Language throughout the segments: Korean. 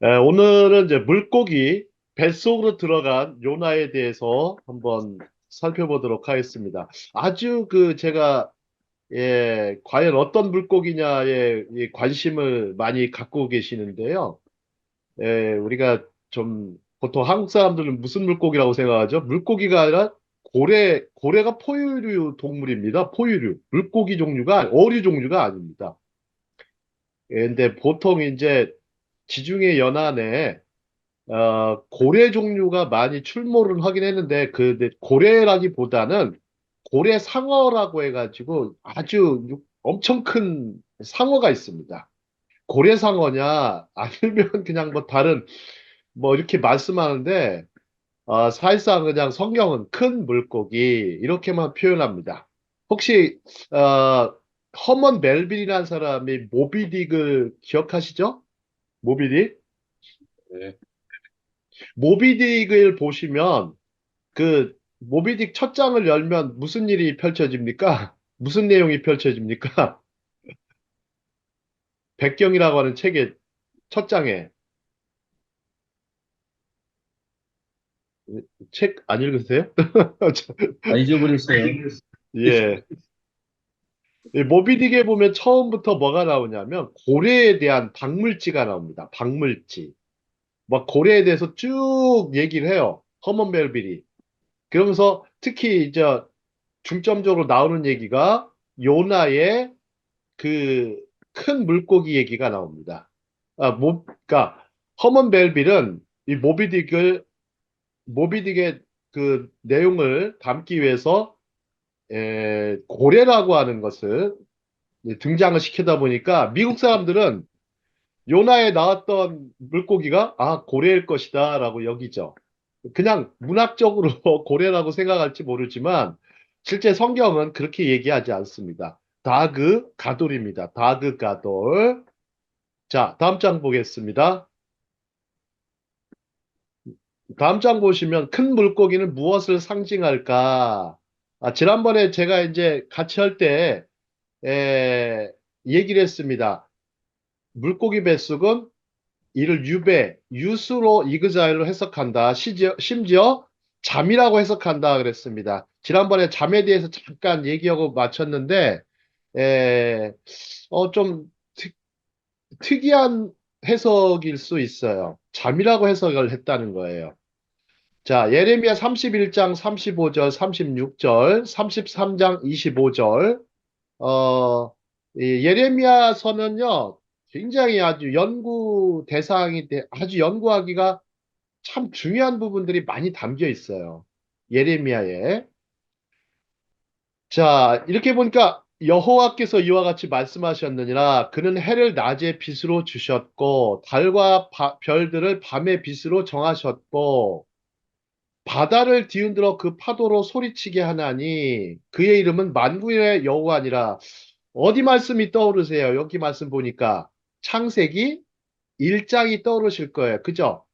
오늘은 이제 물고기 뱃속으로 들어간 요나에 대해서 한번 살펴보도록 하겠습니다. 아주 제가 과연 어떤 물고기냐에 이 관심을 많이 갖고 계시는데요. 우리가 좀 보통 한국 사람들은 무슨 물고기라고 생각하죠? 물고기가 아니라 고래가 포유류 동물입니다. 포유류. 물고기 종류가, 어류 종류가 아닙니다. 근데 보통 이제 지중해 연안에 고래 종류가 많이 출몰을 하긴 했는데, 근데 고래라기보다는 고래 상어라고 해가지고 아주 엄청 큰 상어가 있습니다. 고래 상어냐, 아니면 그냥 뭐 다른, 뭐 이렇게 말씀하는데, 사실상 그냥 성경은 큰 물고기, 이렇게만 표현합니다. 혹시, 허먼 멜빌이라는 사람이 모비딕을 기억하시죠? 모비딕? 네. 모비딕을 보시면 모비딕 첫 장을 열면 무슨 일이 펼쳐집니까? 무슨 내용이 펼쳐집니까? 백경이라고 하는 책의 첫 장에 책 안 읽으세요? 잊어버렸어요. 예. 이 모비딕에 보면 처음부터 뭐가 나오냐면 고래에 대한 박물지가 나옵니다. 박물지. 막 고래에 대해서 쭉 얘기를 해요. 허먼 멜빌이. 그러면서 특히 이제 중점적으로 나오는 얘기가 요나의 그 큰 물고기 얘기가 나옵니다. 그러니까 허먼 벨빌은 이 모비딕의 그 내용을 담기 위해서 고래라고 하는 것을 등장을 시키다 보니까 미국 사람들은 요나에 나왔던 물고기가 고래일 것이다라고 여기죠. 그냥 문학적으로 고래라고 생각할지 모르지만 실제 성경은 그렇게 얘기하지 않습니다. 다그 가돌입니다. 다그 가돌. 자, 다음 장 보겠습니다. 다음 장 보시면 큰 물고기는 무엇을 상징할까? 지난번에 제가 이제 같이 할 때 얘기를 했습니다. 물고기 뱃속은 이를 유수로 이그자일로 해석한다. 심지어 잠이라고 해석한다 그랬습니다. 지난번에 잠에 대해서 잠깐 얘기하고 마쳤는데 에, 좀 특이한 해석일 수 있어요. 잠이라고 해석을 했다는 거예요. 자, 예레미야 31장 35절, 36절, 33장 25절, 어, 이 예레미야서는요, 굉장히 아주 아주 연구하기가 참 중요한 부분들이 많이 담겨 있어요. 예레미야에. 자, 이렇게 보니까 여호와께서 이와 같이 말씀하셨느니라 그는 해를 낮의 빛으로 주셨고 달과 별들을 밤의 빛으로 정하셨고 바다를 뒤흔들어 그 파도로 소리치게 하나니 그의 이름은 만군의 여호와니라. 어디 말씀이 떠오르세요? 여기 말씀 보니까 창세기 1장이 떠오르실 거예요. 그죠?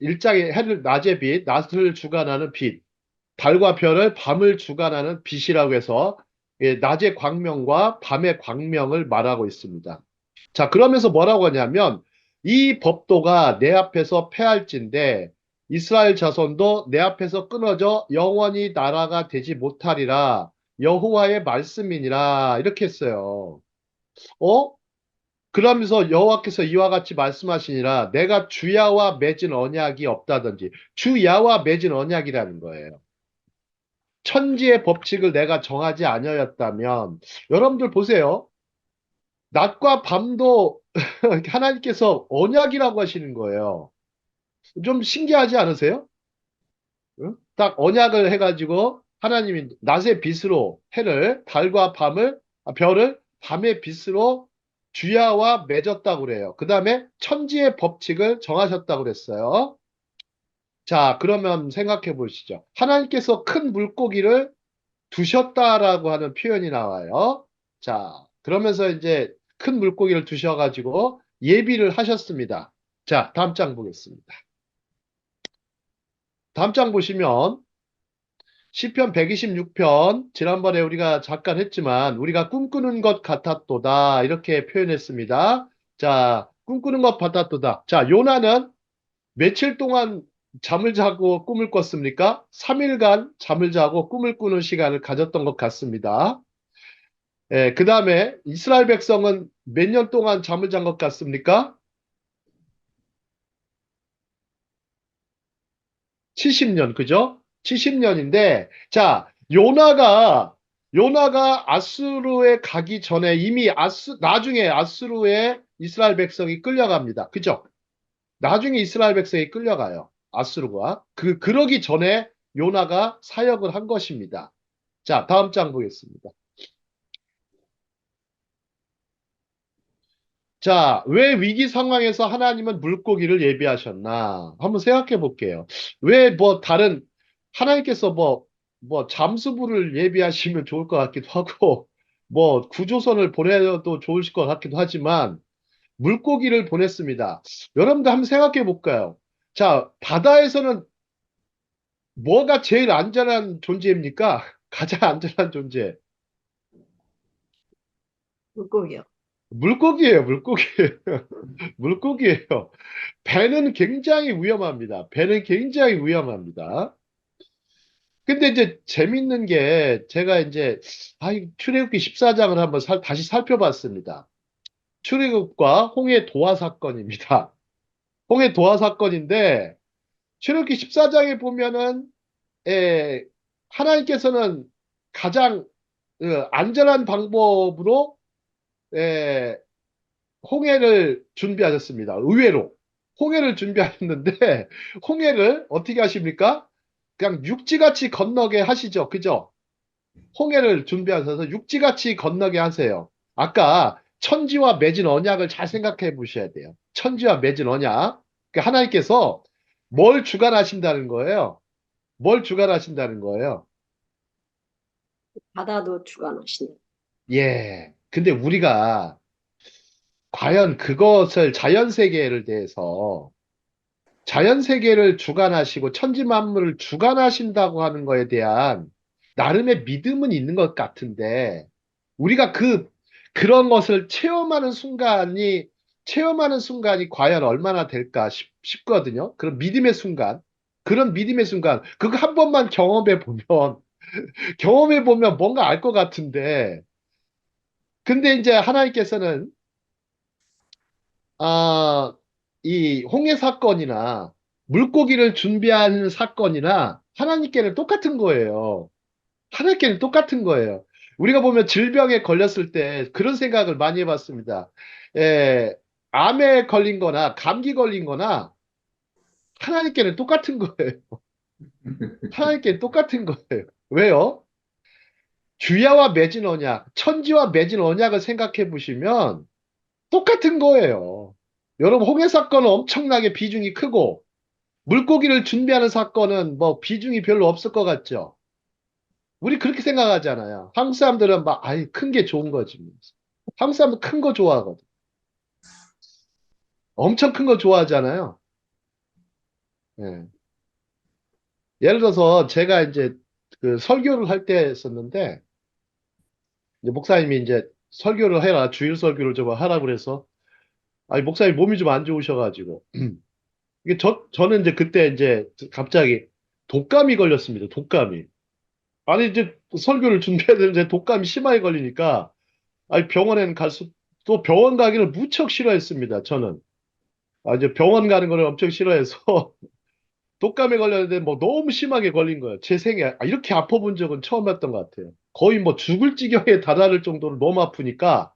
1장에 해를 낮의 빛, 낮을 주관하는 빛, 달과 별을 밤을 주관하는 빛이라고 해서 낮의 광명과 밤의 광명을 말하고 있습니다. 자, 그러면서 뭐라고 하냐면 이 법도가 내 앞에서 패할진대 이스라엘 자손도 내 앞에서 끊어져 영원히 나라가 되지 못하리라. 여호와의 말씀이니라. 이렇게 했어요. 어? 그러면서 여호와께서 이와 같이 말씀하시니라 내가 주야와 맺은 언약이 없다든지 주야와 맺은 언약이라는 거예요. 천지의 법칙을 내가 정하지 아니하였다면 여러분들 보세요. 낮과 밤도 하나님께서 언약이라고 하시는 거예요. 좀 신기하지 않으세요? 응? 딱 언약을 해가지고 하나님이 낮의 빛으로 달과 별을 밤의 빛으로 주야와 맺었다고 그래요. 그 다음에 천지의 법칙을 정하셨다고 그랬어요. 자, 그러면 생각해 보시죠. 하나님께서 큰 물고기를 두셨다라고 하는 표현이 나와요. 자, 그러면서 이제 큰 물고기를 두셔가지고 예비를 하셨습니다. 자, 다음 장 보겠습니다. 다음 장 보시면 시편 126편 지난번에 우리가 잠깐 했지만 우리가 꿈꾸는 것 같았도다 이렇게 표현했습니다. 자, 꿈꾸는 것 받았도다. 자, 요나는 며칠 동안 잠을 자고 꿈을 꿨습니까? 3일간 잠을 자고 꿈을 꾸는 시간을 가졌던 것 같습니다. 예, 그 다음에 이스라엘 백성은 몇 년 동안 잠을 잔 것 같습니까? 70년, 그죠? 70년인데, 자, 요나가 아수르에 가기 전에 이미 나중에 아수르에 이스라엘 백성이 끌려갑니다. 그죠? 나중에 이스라엘 백성이 끌려가요. 아수르가. 그러기 전에 요나가 사역을 한 것입니다. 자, 다음 장 보겠습니다. 자, 왜 위기 상황에서 하나님은 물고기를 예비하셨나? 한번 생각해 볼게요. 왜 하나님께서 잠수부를 예비하시면 좋을 것 같기도 하고, 구조선을 보내도 좋을 것 같기도 하지만, 물고기를 보냈습니다. 여러분들 한번 생각해 볼까요? 자, 바다에서는 뭐가 제일 안전한 존재입니까? 가장 안전한 존재. 물고기요. 물고기예요, 물고기. 물고기예요. 배는 굉장히 위험합니다. 배는 굉장히 위험합니다. 근데 이제 재밌는 게 제가 이제 출애굽기 14장을 한번 다시 살펴봤습니다. 출애굽과 홍해 도화 사건입니다. 홍해 도화 사건인데 출애굽기 14장에 보면은 에, 하나님께서는 가장 안전한 방법으로 에, 홍해를 준비하셨습니다. 의외로 홍해를 준비하셨는데 홍해를 어떻게 하십니까? 그냥 육지같이 건너게 하시죠. 그죠? 홍해를 준비하셔서 육지같이 건너게 하세요. 아까 천지와 맺은 언약을 잘 생각해 보셔야 돼요. 천지와 맺은 언약. 그러니까 하나님께서 뭘 주관하신다는 거예요? 뭘 주관하신다는 거예요? 바다도 주관하시네. 예. 근데 우리가 과연 그것을 자연세계를 대해서 자연세계를 주관하시고 천지만물을 주관하신다고 하는 거에 대한 나름의 믿음은 있는 것 같은데 우리가 그런 것을 체험하는 순간이 과연 얼마나 될까 싶거든요. 그런 믿음의 순간, 그거 한 번만 경험해 보면 뭔가 알 것 같은데, 근데 이제 하나님께서는 아, 이 홍해 사건이나 물고기를 준비하는 사건이나 하나님께는 똑같은 거예요. 하나님께는 똑같은 거예요. 우리가 보면 질병에 걸렸을 때 그런 생각을 많이 해봤습니다. 에, 암에 걸린 거나 감기 걸린 거나 하나님께는 똑같은 거예요. 하나님께는 똑같은 거예요. 왜요? 주야와 맺은 언약, 천지와 맺은 언약을 생각해 보시면 똑같은 거예요. 여러분, 홍해 사건은 엄청나게 비중이 크고, 물고기를 준비하는 사건은 비중이 별로 없을 것 같죠? 우리 그렇게 생각하잖아요. 한국 사람들은 큰 게 좋은 거지. 한국 사람들 큰 거 좋아하거든. 엄청 큰 거 좋아하잖아요. 예. 예를 들어서 제가 이제 그 설교를 할 때 했었는데, 이제 목사님이 이제 설교를 해라, 주일 설교를 좀 하라 그래서, 아니, 목사님 몸이 좀 안 좋으셔가지고, 저는 이제 그때 이제 갑자기 독감이 걸렸습니다. 독감이. 아니, 이제 설교를 준비해야 되는데 독감이 심하게 걸리니까, 아니, 또 병원 가기를 무척 싫어했습니다. 저는. 이제 병원 가는 거를 엄청 싫어해서 독감에 걸렸는데 너무 심하게 걸린 거예요. 제 생에 이렇게 아파본 적은 처음이었던 것 같아요. 거의 죽을 지경에 다다를 정도로 너무 아프니까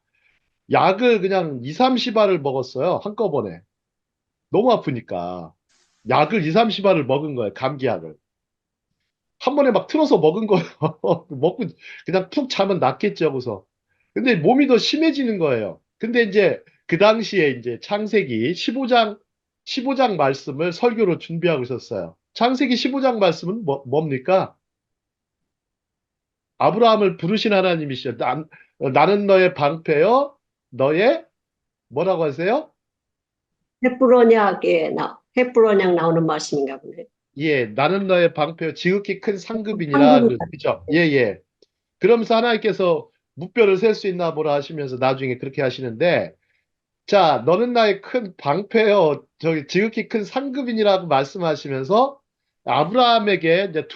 약을 그냥 2, 30알을 먹었어요. 한꺼번에. 너무 아프니까. 약을 2, 30알을 먹은 거예요. 감기약을. 한 번에 막 틀어서 먹은 거예요. 먹고 그냥 푹 자면 낫겠지 하고서. 근데 몸이 더 심해지는 거예요. 근데 이제 그 당시에 이제 창세기 15장 말씀을 설교로 준비하고 있었어요. 창세기 15장 말씀은 뭡니까? 아브라함을 부르신 하나님이시죠. 나는 너의 방패요. 너의 뭐라고 하세요? 햇불언약 나오는 말씀인가 보네. 예, 나는 너의 방패요. 지극히 큰 상급이니라. 한국은 그죠? 예, 예. 그러면서 하나님께서 무뼈를 셀 수 있나 보라 하시면서 나중에 그렇게 하시는데 자, 너는 나의 큰 방패요. 저기 지극히 큰 상급인이라고 말씀하시면서 아브라함에게 이제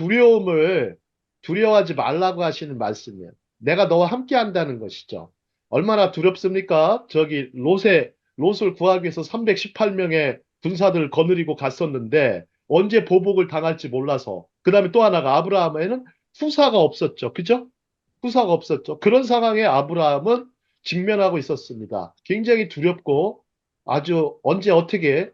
두려워하지 말라고 하시는 말씀이에요. 내가 너와 함께 한다는 것이죠. 얼마나 두렵습니까? 저기 롯을 구하기 위해서 318명의 군사들을 거느리고 갔었는데 언제 보복을 당할지 몰라서. 그다음에 또 하나가 아브라함에는 후사가 없었죠. 그죠? 후사가 없었죠. 그런 상황에 아브라함은 직면하고 있었습니다. 굉장히 두렵고 아주 언제 어떻게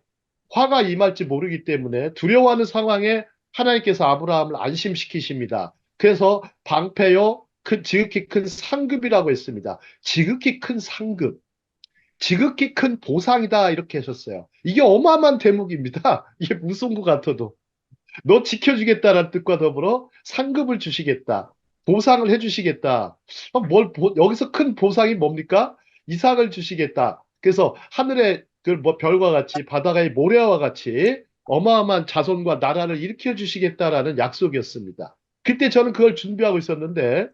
화가 임할지 모르기 때문에 두려워하는 상황에 하나님께서 아브라함을 안심시키십니다. 그래서 방패요, 지극히 큰 상급이라고 했습니다. 지극히 큰 상급, 지극히 큰 보상이다 이렇게 하셨어요. 이게 어마어마한 대목입니다. 이게 무서운 것 같아도. 너 지켜주겠다라는 뜻과 더불어 상급을 주시겠다. 보상을 해주시겠다. 여기서 큰 보상이 뭡니까? 이삭을 주시겠다. 그래서 하늘의 그 뭐 별과 같이 바다의 모래와 같이 어마어마한 자손과 나라를 일으켜 주시겠다라는 약속이었습니다. 그때 저는 그걸 준비하고 있었는데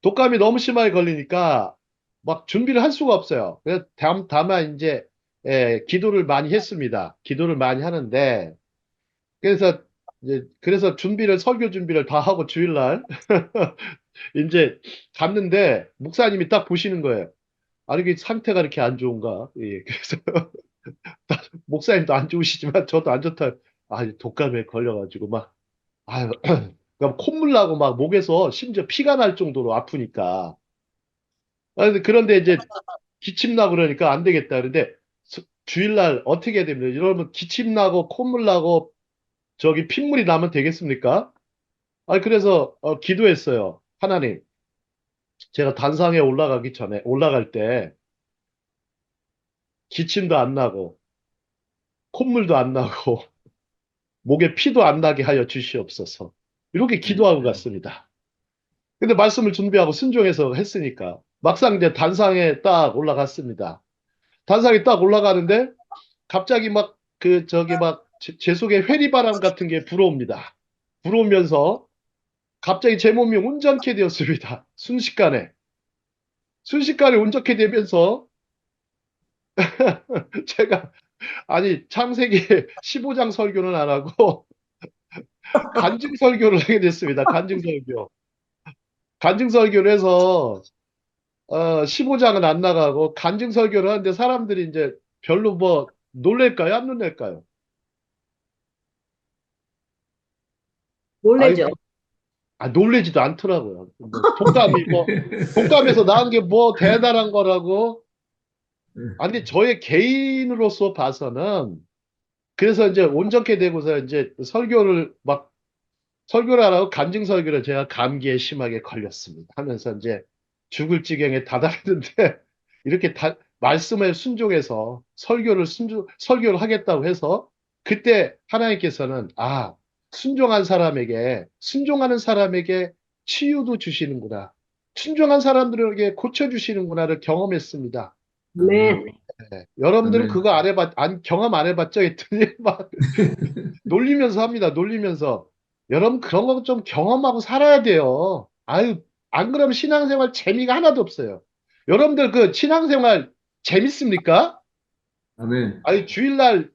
독감이 너무 심하게 걸리니까 막 준비를 할 수가 없어요. 그래서 다만 이제 기도를 많이 했습니다. 기도를 많이 하는데 그래서 그래서 설교 준비를 다 하고 주일날 이제 갔는데 목사님이 딱 보시는 거예요. 아니, 이게 상태가 이렇게 안 좋은가? 예, 그래서 목사님도 안 좋으시지만 저도 안 좋다. 아, 독감에 걸려가지고 막 아유, 그럼 콧물 나고 막 목에서 심지어 피가 날 정도로 아프니까. 그런데 이제 기침 나고 그러니까 안 되겠다. 그런데 주일날 어떻게 해야 됩니까? 여러분 기침 나고 콧물 나고 저기 핏물이 나면 되겠습니까? 그래서 기도했어요. 하나님, 제가 단상에 올라갈 때 기침도 안 나고 콧물도 안 나고 목에 피도 안 나게 하여 주시옵소서. 이렇게 기도하고 갔습니다. 근데 말씀을 준비하고 순종해서 했으니까 막상 이제 단상에 딱 올라갔습니다. 단상에 딱 올라가는데 갑자기 막 저기 막 제 속에 회리바람 같은 게 불어옵니다. 불어오면서 갑자기 제 몸이 온전케 되었습니다. 순식간에 온전케 되면서 제가 아니 창세기 15장 설교는 안 하고 간증 설교를 하게 됐습니다. 간증 설교. 간증 설교를 해서 15장은 안 나가고 간증 설교를 하는데 사람들이 이제 별로 뭐 놀랄까요? 안 놀랄까요? 아이, 놀래죠? 놀래지도 않더라고요. 독감에서 나은 게 뭐 대단한 거라고. 근데 저의 개인으로서 봐서는 그래서 이제 온전케 되고서 이제 설교를 하라고 간증 설교를 제가 감기에 심하게 걸렸습니다. 하면서 이제 죽을 지경에 다다르는데 이렇게 말씀에 순종해서 설교를 하겠다고 해서 그때 하나님께서는 순종하는 사람에게 치유도 주시는구나. 순종한 사람들에게 고쳐주시는구나를 경험했습니다. 아멘. 네. 여러분들은 아멘. 그거 경험 안 해봤죠? 했더니 막 놀리면서 합니다. 놀리면서. 여러분 그런 거 좀 경험하고 살아야 돼요. 아유, 안 그러면 신앙생활 재미가 하나도 없어요. 여러분들 그 신앙생활 재밌습니까? 아멘. 아니, 주일날,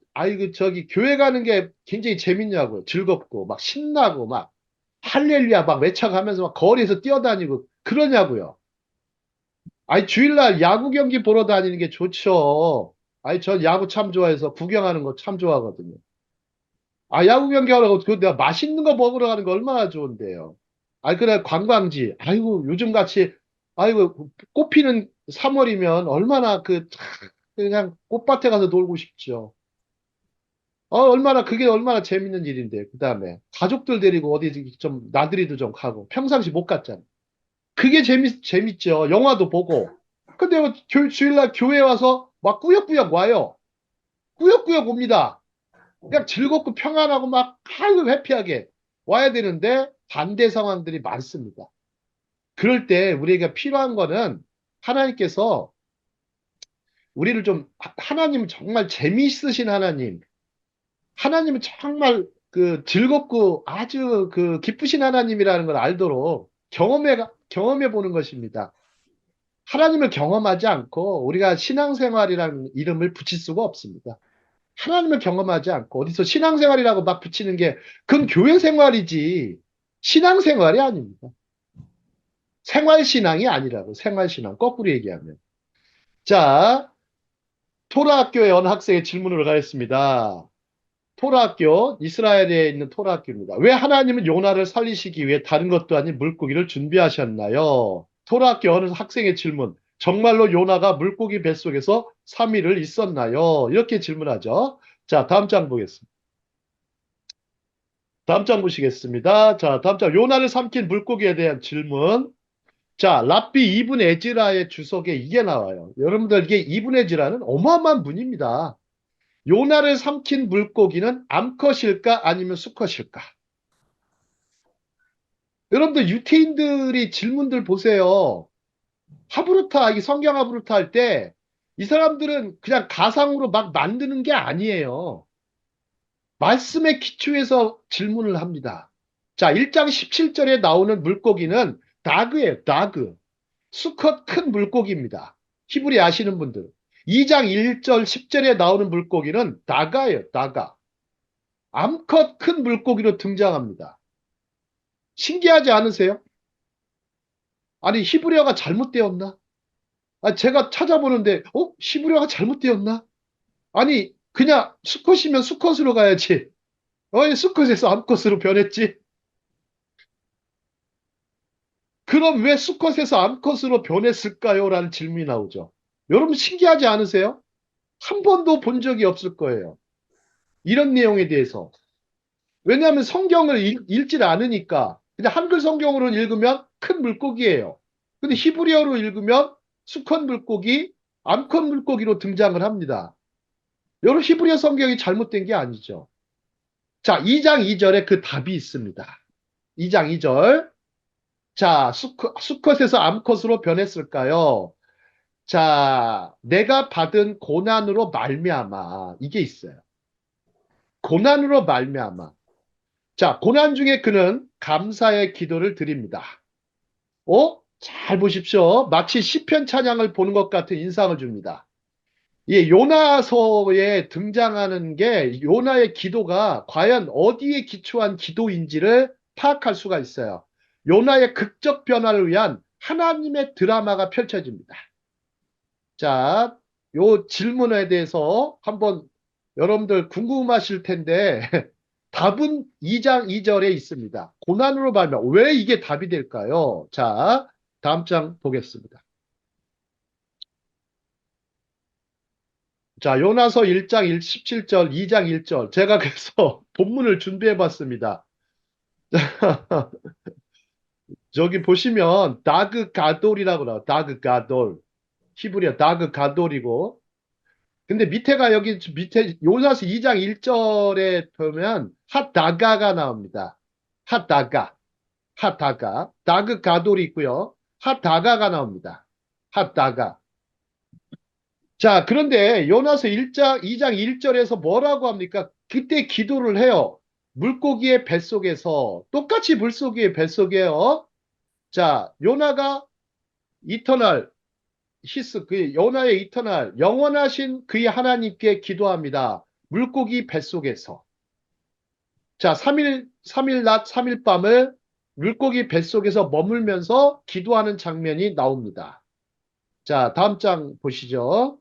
저기 교회 가는 게 굉장히 재밌냐고요. 즐겁고, 막 신나고, 막 할렐루야 막 외쳐가면서 막 거리에서 뛰어다니고 그러냐고요. 아니, 주일날 야구 경기 보러 다니는 게 좋죠. 아니, 전 야구 참 좋아해서 구경하는 거 참 좋아하거든요. 야구 경기하라고 내가 맛있는 거 먹으러 가는 거 얼마나 좋은데요. 그래, 관광지. 아이고, 요즘 같이, 아이고, 꽃피는 3월이면 얼마나 그냥 꽃밭에 가서 놀고 싶죠. 그게 얼마나 재밌는 일인데, 그 다음에. 가족들 데리고 어디 좀, 나들이도 좀 가고, 평상시 못 갔잖아. 그게 재밌죠. 영화도 보고. 근데 주일날 교회 와서 막 꾸역꾸역 와요. 꾸역꾸역 옵니다. 그냥 즐겁고 평안하고 막 아이고 해피하게 와야 되는데 반대 상황들이 많습니다. 그럴 때 우리에게 필요한 거는 하나님께서 우리를 좀 하나님은 정말 재미있으신 하나님은 정말 그 즐겁고 아주 그 기쁘신 하나님이라는 걸 알도록 경험해 보는 것입니다. 하나님을 경험하지 않고 우리가 신앙생활이라는 이름을 붙일 수가 없습니다. 하나님을 경험하지 않고 어디서 신앙생활이라고 막 붙이는 게 그건 교회 생활이지 신앙생활이 아닙니다. 생활신앙이 아니라고 생활신앙 거꾸로 얘기하면. 자, 토라학교의 어느 학생의 질문으로 가겠습니다. 토라학교, 이스라엘에 있는 토라학교입니다. 왜 하나님은 요나를 살리시기 위해 다른 것도 아닌 물고기를 준비하셨나요? 토라학교 어느 학생의 질문. 정말로 요나가 물고기 뱃속에서 3일을 있었나요? 이렇게 질문하죠. 자, 다음 장 보겠습니다. 다음 장 보시겠습니다. 자, 다음 장. 요나를 삼킨 물고기에 대한 질문. 자, 랍비 이분 에즈라의 주석에 이게 나와요. 여러분들 이게 이분 에즈라는 어마어마한 분입니다. 요나를 삼킨 물고기는 암컷일까 아니면 수컷일까? 여러분들 유태인들이 질문들 보세요. 하브루타, 이 성경 하브루타 할 때 이 사람들은 그냥 가상으로 막 만드는 게 아니에요. 말씀에 기초해서 질문을 합니다. 자, 1장 17절에 나오는 물고기는 다그예요, 다그. 수컷 큰 물고기입니다. 히브리 아시는 분들. 2장 1절 10절에 나오는 물고기는 다가예요, 다가. 암컷 큰 물고기로 등장합니다. 신기하지 않으세요? 아니, 히브리어가 잘못되었나? 아, 제가 찾아보는데, 히브리어가 잘못되었나? 아니, 그냥 수컷이면 수컷으로 가야지. 왜 수컷에서 암컷으로 변했지? 그럼 왜 수컷에서 암컷으로 변했을까요? 라는 질문이 나오죠. 여러분 신기하지 않으세요? 한 번도 본 적이 없을 거예요. 이런 내용에 대해서. 왜냐하면 성경을 읽질 않으니까. 그냥 한글 성경으로 읽으면 큰 물고기예요. 근데 히브리어로 읽으면 수컷 물고기, 암컷 물고기로 등장을 합니다. 여러분 히브리어 성경이 잘못된 게 아니죠. 자, 2장 2절에 그 답이 있습니다. 2장 2절. 자, 수컷에서 암컷으로 변했을까요? 자, 내가 받은 고난으로 말미암아 이게 있어요. 고난으로 말미암아. 자, 고난 중에 그는 감사의 기도를 드립니다. 잘 보십시오. 마치 시편 찬양을 보는 것 같은 인상을 줍니다. 이 요나서에 등장하는 게 요나의 기도가 과연 어디에 기초한 기도인지를 파악할 수가 있어요. 요나의 극적 변화를 위한 하나님의 드라마가 펼쳐집니다. 자, 요 질문에 대해서 한번 여러분들 궁금하실 텐데 답은 2장 2절에 있습니다. 고난으로 말미암아 왜 이게 답이 될까요? 자, 다음 장 보겠습니다. 자, 요나서 1장 17절, 2장 1절. 제가 그래서 본문을 준비해 봤습니다. 저기 보시면 다그 가돌이라고 나와요. 다그 가돌. 히브리어 다그 가돌이고. 근데 밑에가 여기 밑에 요나서 2장 1절에 보면 핫다가가 나옵니다. 핫다가. 핫다가. 다그 가돌이 있고요. 핫다가가 나옵니다. 핫다가. 자, 그런데 요나서 2장 1절에서 뭐라고 합니까? 그때 기도를 해요. 물고기의 뱃속에서 똑같이 물고기의 뱃속에요. 자, 요나가 이터널 히스 그 요나의 이터널 영원하신 그의 하나님께 기도합니다. 물고기 뱃속에서. 자, 3일 낮 3일 밤을 물고기 뱃속에서 머물면서 기도하는 장면이 나옵니다. 자, 다음 장 보시죠.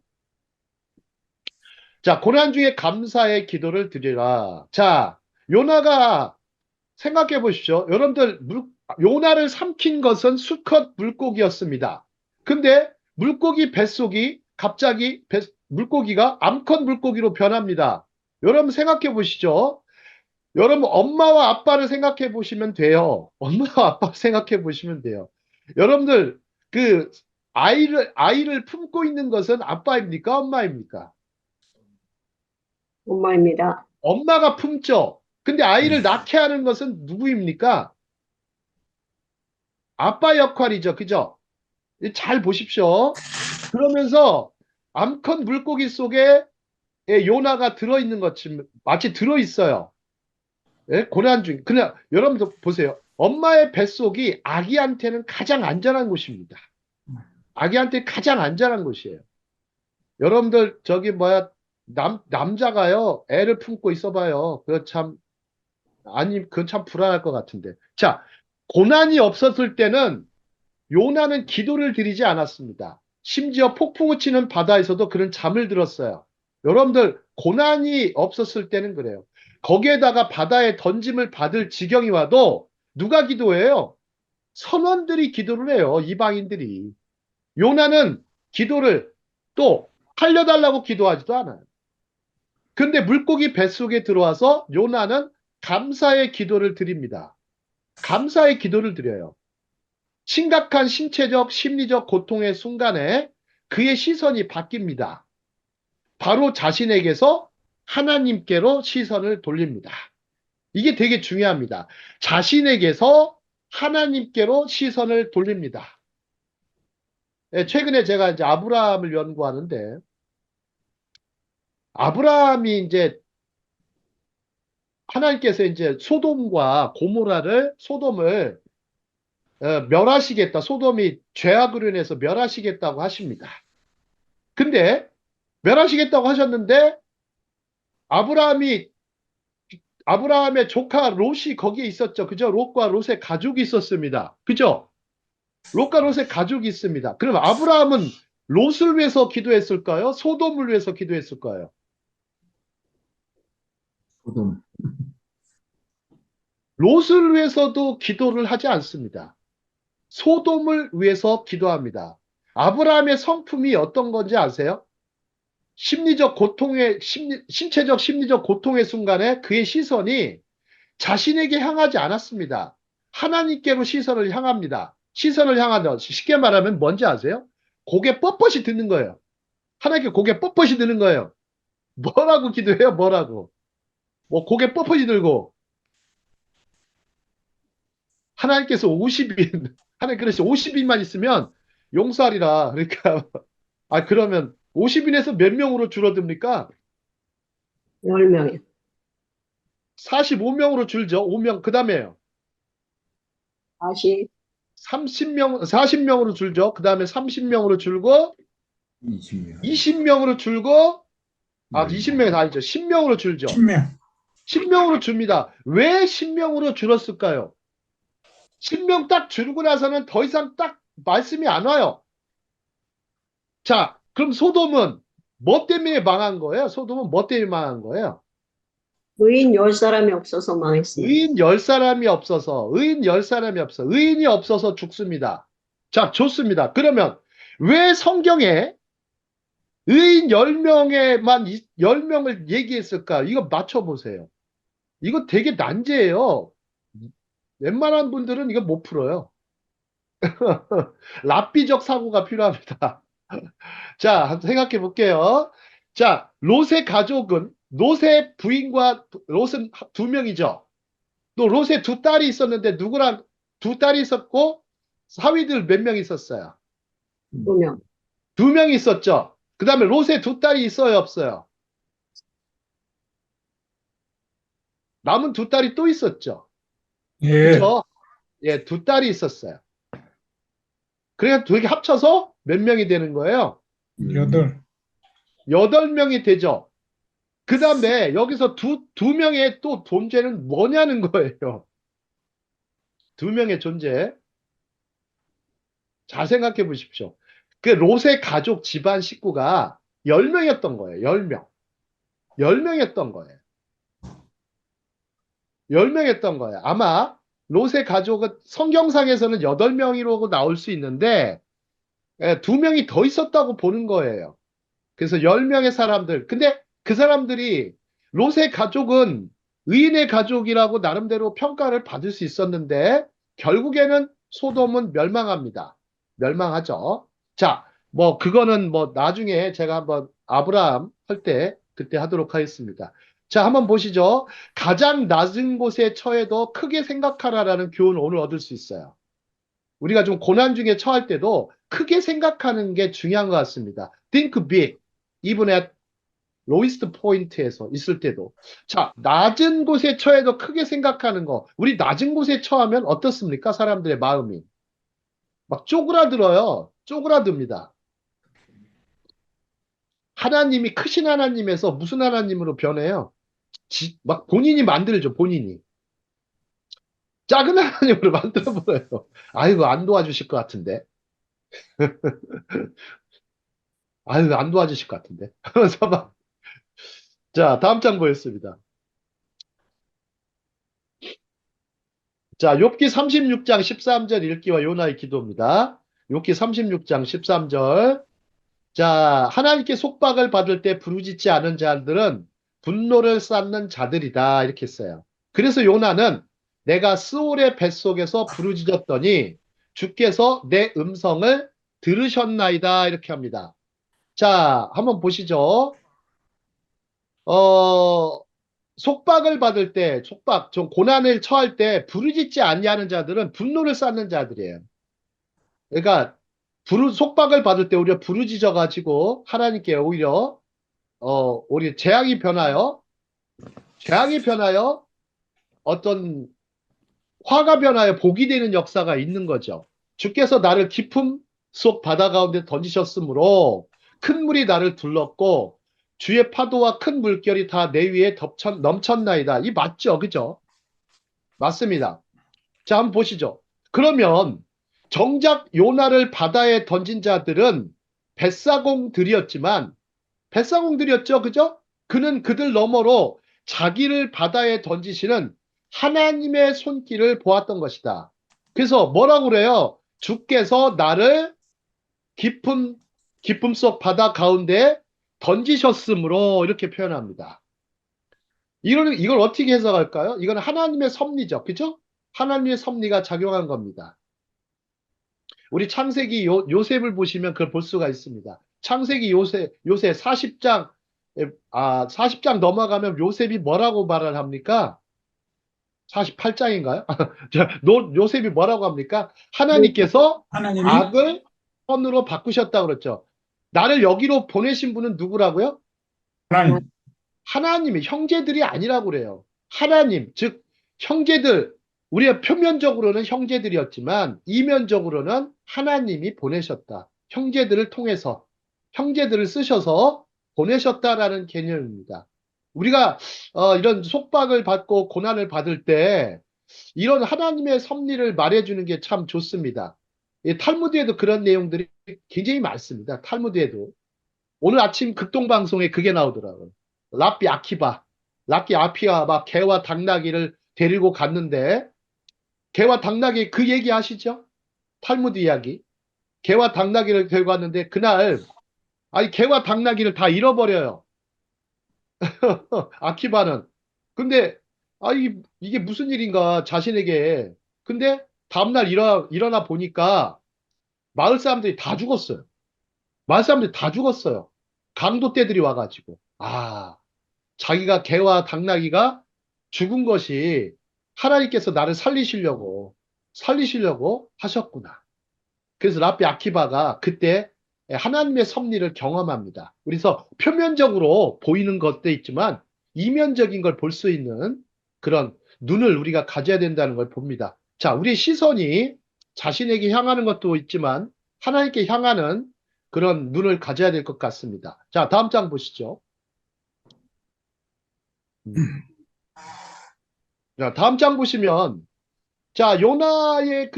자, 고난 중에 감사의 기도를 드리라. 자, 요나가 생각해 보십시오. 여러분들, 요나를 삼킨 것은 수컷 물고기였습니다. 근데 물고기 뱃속이 갑자기 물고기가 암컷 물고기로 변합니다. 여러분 생각해 보시죠. 여러분 엄마와 아빠를 생각해 보시면 돼요. 엄마와 아빠 생각해 보시면 돼요. 여러분들 그 아이를 품고 있는 것은 아빠입니까? 엄마입니까? 엄마입니다. 엄마가 품죠. 근데 아이를 낳게 하는 것은 누구입니까? 아빠 역할이죠. 그죠? 잘 보십시오. 그러면서 암컷 물고기 속에 요나가 들어있는 것처럼 마치 들어있어요. 예? 고난 중. 그냥 여러분들 보세요. 엄마의 뱃속이 아기한테는 가장 안전한 곳입니다. 아기한테 가장 안전한 곳이에요. 여러분들 저기 뭐야 남자가요 애를 품고 있어봐요. 그거 참 아니 그건 참 불안할 것 같은데. 자, 고난이 없었을 때는 요나는 기도를 드리지 않았습니다. 심지어 폭풍우 치는 바다에서도 그는 잠을 들었어요. 여러분들 고난이 없었을 때는 그래요. 거기에다가 바다에 던짐을 받을 지경이 와도 누가 기도해요? 선원들이 기도를 해요. 이방인들이. 요나는 기도를 또 살려달라고 기도하지도 않아요. 근데 물고기 뱃속에 들어와서 요나는 감사의 기도를 드립니다. 감사의 기도를 드려요. 심각한 신체적, 심리적 고통의 순간에 그의 시선이 바뀝니다. 바로 자신에게서 하나님께로 시선을 돌립니다. 이게 되게 중요합니다. 자신에게서 하나님께로 시선을 돌립니다. 예, 최근에 제가 이제 아브라함을 연구하는데, 아브라함이 이제 하나님께서 이제 소돔과 고모라를, 소돔을 멸하시겠다. 소돔이 죄악으로 인해서 멸하시겠다고 하십니다. 근데 멸하시겠다고 하셨는데 아브라함이 아브라함의 조카 롯이 거기에 있었죠. 그죠? 롯과 롯의 가족이 있었습니다. 그죠? 롯과 롯의 가족이 있습니다. 그럼 아브라함은 롯을 위해서 기도했을까요? 소돔을 위해서 기도했을까요? 소돔. 롯을 위해서도 기도를 하지 않습니다. 소돔을 위해서 기도합니다. 아브라함의 성품이 어떤 건지 아세요? 심리적 고통의 신체적 심리적 고통의 순간에 그의 시선이 자신에게 향하지 않았습니다. 하나님께로 시선을 향합니다. 시선을 향하다. 쉽게 말하면 뭔지 아세요? 고개 뻣뻣이 드는 거예요. 하나님께 고개 뻣뻣이 드는 거예요. 뭐라고 기도해요? 뭐라고? 뭐 고개 뻣뻣이 들고 하나님께서 50인 하나님 그러시 50인만 있으면 용서하리라. 그러니까 그러면 50인에서 몇 명으로 줄어듭니까? 10명이요. 45명으로 줄죠. 5명 그다음에요. 다시 30명 40명으로 줄죠. 그다음에 30명으로 줄고 20명. 20명으로 줄고 네. 20명이 아니죠. 10명으로 줄죠. 10명. 10명으로 줍니다. 왜 10명으로 줄었을까요? 10명 딱 줄고 나서는 더 이상 딱 말씀이 안 와요. 자, 그럼 소돔은 뭐 때문에 망한 거예요? 소돔은 뭐 때문에 망한 거예요? 의인 10사람이 없어서 망했습니다. 의인 10사람이 없어서, 의인 10사람이 없어. 의인이 없어서 죽습니다. 자, 좋습니다. 그러면 왜 성경에 의인 10명에만 10명을 얘기했을까? 이거 맞춰보세요. 이거 되게 난제예요. 웬만한 분들은 이거 못 풀어요. 랍비적 사고가 필요합니다. 자, 한번 생각해 볼게요. 자, 롯의 가족은 롯의 부인과 롯은 2명이죠. 또 롯의 2딸이 있었는데 누구랑 2딸이 있었고 사위들 몇 명 있었어요? 2명. 2명 있었죠. 그 다음에 롯의 2딸이 있어요, 없어요? 남은 2딸이 또 있었죠. 예. 그죠? 예, 2딸이 있었어요. 그러니까 두 개 합쳐서 몇 명이 되는 거예요? 8. 8명이 되죠. 그 다음에 여기서 두 명의 또 존재는 뭐냐는 거예요. 2명의 존재. 잘 생각해 보십시오. 그 롯의 가족 집안 식구가 10명이었던 거예요. 10명. 10명이었던 거예요. 10명이었던 거예요. 아마 롯의 가족은 성경상에서는 8명이라고 나올 수 있는데 2명이 더 있었다고 보는 거예요. 그래서 10명의 사람들. 근데 그 사람들이 롯의 가족은 의인의 가족이라고 나름대로 평가를 받을 수 있었는데 결국에는 소돔은 멸망합니다. 멸망하죠. 자, 뭐 그거는 뭐 나중에 제가 한번 아브라함 할 때 그때 하도록 하겠습니다. 자, 한번 보시죠. 가장 낮은 곳에 처해도 크게 생각하라라는 교훈을 오늘 얻을 수 있어요. 우리가 좀 고난 중에 처할 때도 크게 생각하는 게 중요한 것 같습니다. Think big. even at lowest point에서 있을 때도. 자, 낮은 곳에 처해도 크게 생각하는 거. 우리 낮은 곳에 처하면 어떻습니까? 사람들의 마음이. 막 쪼그라들어요. 쪼그라듭니다. 하나님이 크신 하나님에서 무슨 하나님으로 변해요? 막 본인이 만들죠, 본인이. 작은 하나님으로 만들어버려요. 아이고, 안 도와주실 것 같은데. 아이고, 안 도와주실 것 같은데. 그래서 막, 자, 다음 장 보겠습니다. 자, 욥기 36장 13절 읽기와 요나의 기도입니다. 욥기 36장 13절. 자, 하나님께 속박을 받을 때 부르짖지 않은 자들은 분노를 쌓는 자들이다. 이렇게 했어요. 그래서 요나는 내가 스올의 뱃속에서 부르짖었더니 주께서 내 음성을 들으셨나이다. 이렇게 합니다. 자, 한번 보시죠. 어, 속박을 받을 때, 좀 고난을 처할 때 부르짖지 아니하는 자들은 분노를 쌓는 자들이에요. 그러니까 속박을 받을 때 오히려 부르짖어 가지고 하나님께 오히려 재앙이 변하여 어떤 화가 변하여 복이 되는 역사가 있는 거죠. 주께서 나를 깊음 속 바다 가운데 던지셨으므로 큰 물이 나를 둘렀고 주의 파도와 큰 물결이 다 내 위에 넘쳤나이다. 이 맞죠? 그죠? 맞습니다. 자, 한번 보시죠. 그러면 정작 요나를 바다에 던진 자들은 뱃사공들이었죠. 그죠? 그는 그들 너머로 자기를 바다에 던지시는 하나님의 손길을 보았던 것이다. 그래서 뭐라고 그래요? 주께서 나를 깊음 속 바다 가운데 던지셨으므로 이렇게 표현합니다. 이걸 어떻게 해석할까요? 이건 하나님의 섭리죠. 그죠? 하나님의 섭리가 작용한 겁니다. 우리 창세기 요셉을 보시면 그걸 볼 수가 있습니다. 창세기 요셉 40장, 40장 넘어가면 요셉이 뭐라고 말을 합니까? 48장인가요? 요셉이 뭐라고 합니까? 하나님께서 하나님이 악을 선으로 바꾸셨다고 그랬죠. 나를 여기로 보내신 분은 누구라고요? 하나님. 하나님이, 형제들이 아니라고 그래요. 하나님, 즉 형제들, 우리가 표면적으로는 형제들이었지만 이면적으로는 하나님이 보내셨다. 형제들을 통해서, 형제들을 쓰셔서 보내셨다라는 개념입니다. 우리가 이런 속박을 받고 고난을 받을 때 이런 하나님의 섭리를 말해주는 게 참 좋습니다. 탈무드에도 그런 내용들이 굉장히 많습니다. 탈무드에도. 오늘 아침 극동방송에 그게 나오더라고요. 랍비 아키바가 개와 당나귀를 데리고 갔는데 개와 당나귀 그 얘기 아시죠? 탈무드 이야기. 개와 당나귀를 데리고 갔는데 그날 개와 당나귀를 다 잃어버려요. 아키바는. 근데 이게 무슨 일인가 자신에게. 근데 다음날 일어나 보니까 마을 사람들이 다 죽었어요. 마을 사람들이 다 죽었어요. 강도떼들이 와가지고. 자기가 개와 당나귀가 죽은 것이 하나님께서 나를 살리시려고 하셨구나. 그래서 랍비 아키바가 그때 하나님의 섭리를 경험합니다. 그래서 표면적으로 보이는 것도 있지만 이면적인 걸 볼 수 있는 그런 눈을 우리가 가져야 된다는 걸 봅니다. 자, 우리의 시선이 자신에게 향하는 것도 있지만 하나님께 향하는 그런 눈을 가져야 될 것 같습니다. 자, 다음 장 보시죠. 자, 다음 장 보시면, 자, 요나의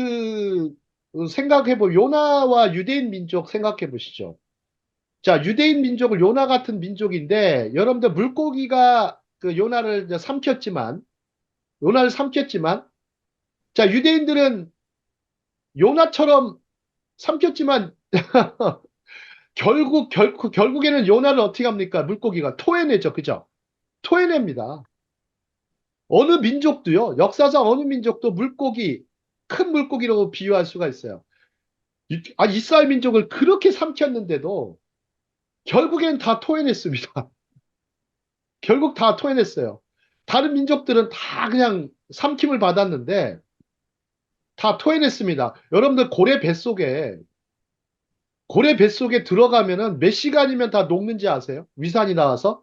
요나와 유대인 민족 생각해 보시죠. 자, 유대인 민족은 요나 같은 민족인데, 여러분들 물고기가 요나를 삼켰지만, 자, 유대인들은 요나처럼 삼켰지만, 결국에는 요나를 어떻게 합니까? 물고기가 토해내죠. 그죠? 토해냅니다. 어느 민족도요, 역사상 어느 민족도 큰 물고기라고 비유할 수가 있어요. 이스라엘 민족을 그렇게 삼켰는데도 결국엔 다 토해냈습니다. 결국 다 토해냈어요. 다른 민족들은 다 그냥 삼킴을 받았는데 다 토해냈습니다. 여러분들 고래 뱃속에 들어가면은 몇 시간이면 다 녹는지 아세요? 위산이 나와서?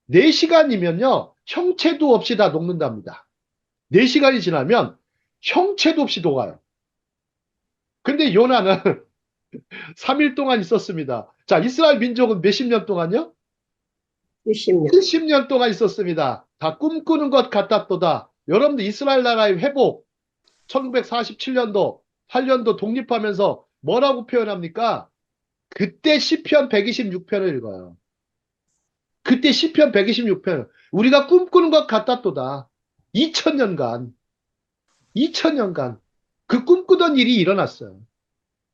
4시간이면요, 형체도 없이 다 녹는답니다. 4시간이 지나면 형체도 없이 녹아요. 근데 요나는 3일 동안 있었습니다. 자, 이스라엘 민족은 몇십 년 동안요? 60년. 70년 동안 있었습니다. 다 꿈꾸는 것 같았도다. 여러분들 이스라엘 나라의 회복, 1947년도, 8년도 독립하면서 뭐라고 표현합니까? 그때 시편 126편을 읽어요. 그때 시편 126편. 우리가 꿈꾸는 것 같았도다. 2000년간, 2000년간 그 꿈꾸던 일이 일어났어요.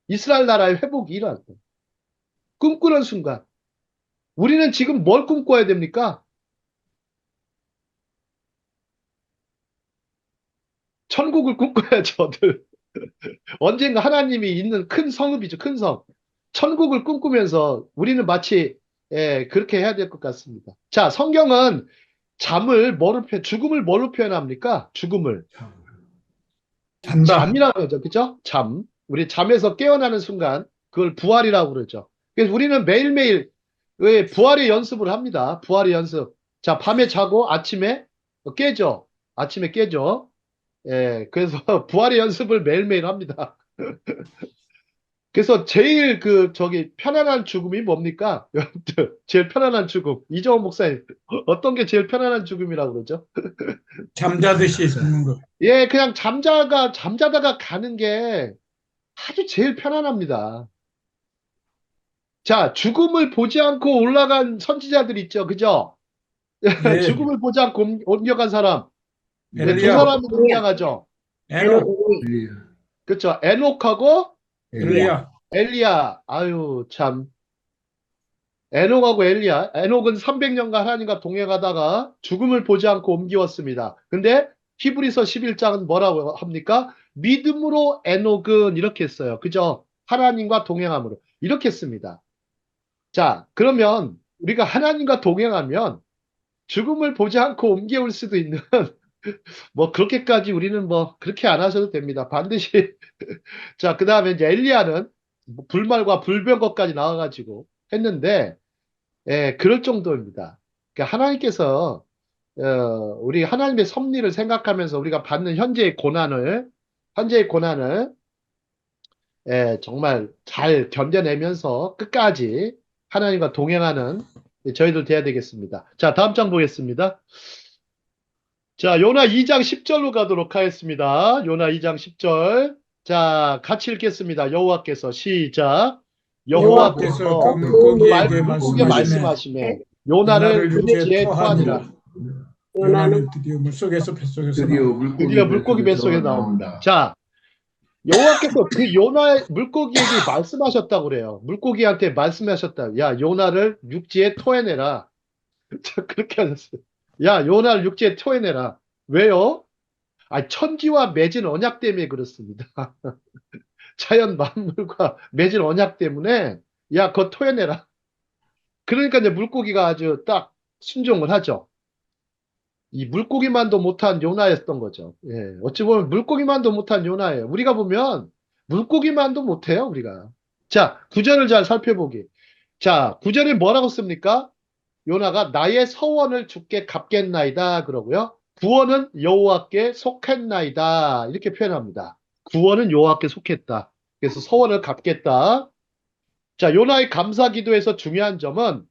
이스라엘 나라의 회복이 일어났어요. 꿈꾸는 순간. 우리는 지금 뭘 꿈꿔야 됩니까? 천국을 꿈꿔야죠, 들. 언젠가 하나님이 있는 큰 성읍이죠, 큰 성. 천국을 꿈꾸면서 우리는 마치 그렇게 해야 될 것 같습니다. 자, 성경은 죽음을 뭐로 표현합니까? 죽음을. 잔다. 잠이라고 하죠, 그죠? 잠. 우리 잠에서 깨어나는 순간, 그걸 부활이라고 그러죠. 그래서 우리는 매일매일 부활의 연습을 합니다. 부활의 연습. 자, 밤에 자고 아침에 깨죠. 아침에 깨죠. 그래서 부활의 연습을 매일매일 합니다. 그래서 제일 편안한 죽음이 뭡니까? 여러분들, 제일 편안한 죽음. 이정원 목사님, 어떤 게 제일 편안한 죽음이라고 그러죠? 잠자듯이 죽는 거. 예, 그냥 잠자다가 가는 게 아주 제일 편안합니다. 자, 죽음을 보지 않고 올라간 선지자들 있죠. 그죠? 예. 죽음을 보지 않고 옮겨간 사람. 두 엘리야, 사람이 등장하죠. 에녹, 엘리야. 그렇죠. 에녹하고 엘리야. 엘리야. 아유, 참. 에녹하고 엘리야. 에녹은 300년간 하나님과 동행하다가 죽음을 보지 않고 옮기었습니다. 근데 히브리서 11장은 뭐라고 합니까? 믿음으로 에녹은 이렇게 했어요. 그죠? 하나님과 동행함으로. 이렇게 했습니다. 자, 그러면 우리가 하나님과 동행하면 죽음을 보지 않고 옮겨올 수도 있는 뭐 그렇게까지 우리는 뭐 그렇게 안 하셔도 됩니다. 반드시 자, 그 다음에 이제 엘리야는 뭐 불말과 불병거까지 나와가지고 했는데 그럴 정도입니다. 그러니까 하나님께서 우리 하나님의 섭리를 생각하면서 우리가 받는 현재의 고난을 정말 잘 견뎌내면서 끝까지 하나님과 동행하는 저희들 돼야 되겠습니다. 자, 다음 장 보겠습니다. 자, 요나 2장 10절로 가도록 하겠습니다. 요나 2장 10절. 자, 같이 읽겠습니다. 여호와께서 시작. 여호와께서 그 여호와께서 물고기에게 물고기에 말씀하시네. 말씀하시네. 요나를 육지에 육지에 토하니라. 토하니라. 요나는 드디어 물속에서 뱃속에서 드디어 나온다. 드디어 물고기 뱃속에 나옵니다. 자, 여호와께서 그 요나 물고기에게 말씀하셨다고 그래요. 물고기한테 말씀하셨다. 야, 요나를 육지에 토해내라. 자, 그렇게 하셨어요. 야, 요나를 육지에 토해내라. 왜요? 아, 천지와 맺은 언약 때문에 그렇습니다. 자연 만물과 맺은 언약 때문에 야, 그거 토해내라. 그러니까 이제 물고기가 아주 딱 순종을 하죠. 이 물고기만도 못한 요나였던 거죠. 예, 어찌 보면 물고기만도 못한 요나예요. 우리가 보면 물고기만도 못해요, 우리가. 자, 구절을 잘 살펴보기. 자, 구절에 뭐라고 씁니까? 요나가 나의 서원을 주께 갚겠나이다 그러고요. 구원은 여호와께 속했나이다 이렇게 표현합니다. 구원은 여호와께 속했다. 그래서 서원을 갚겠다. 자, 요나의 감사 기도에서 중요한 점은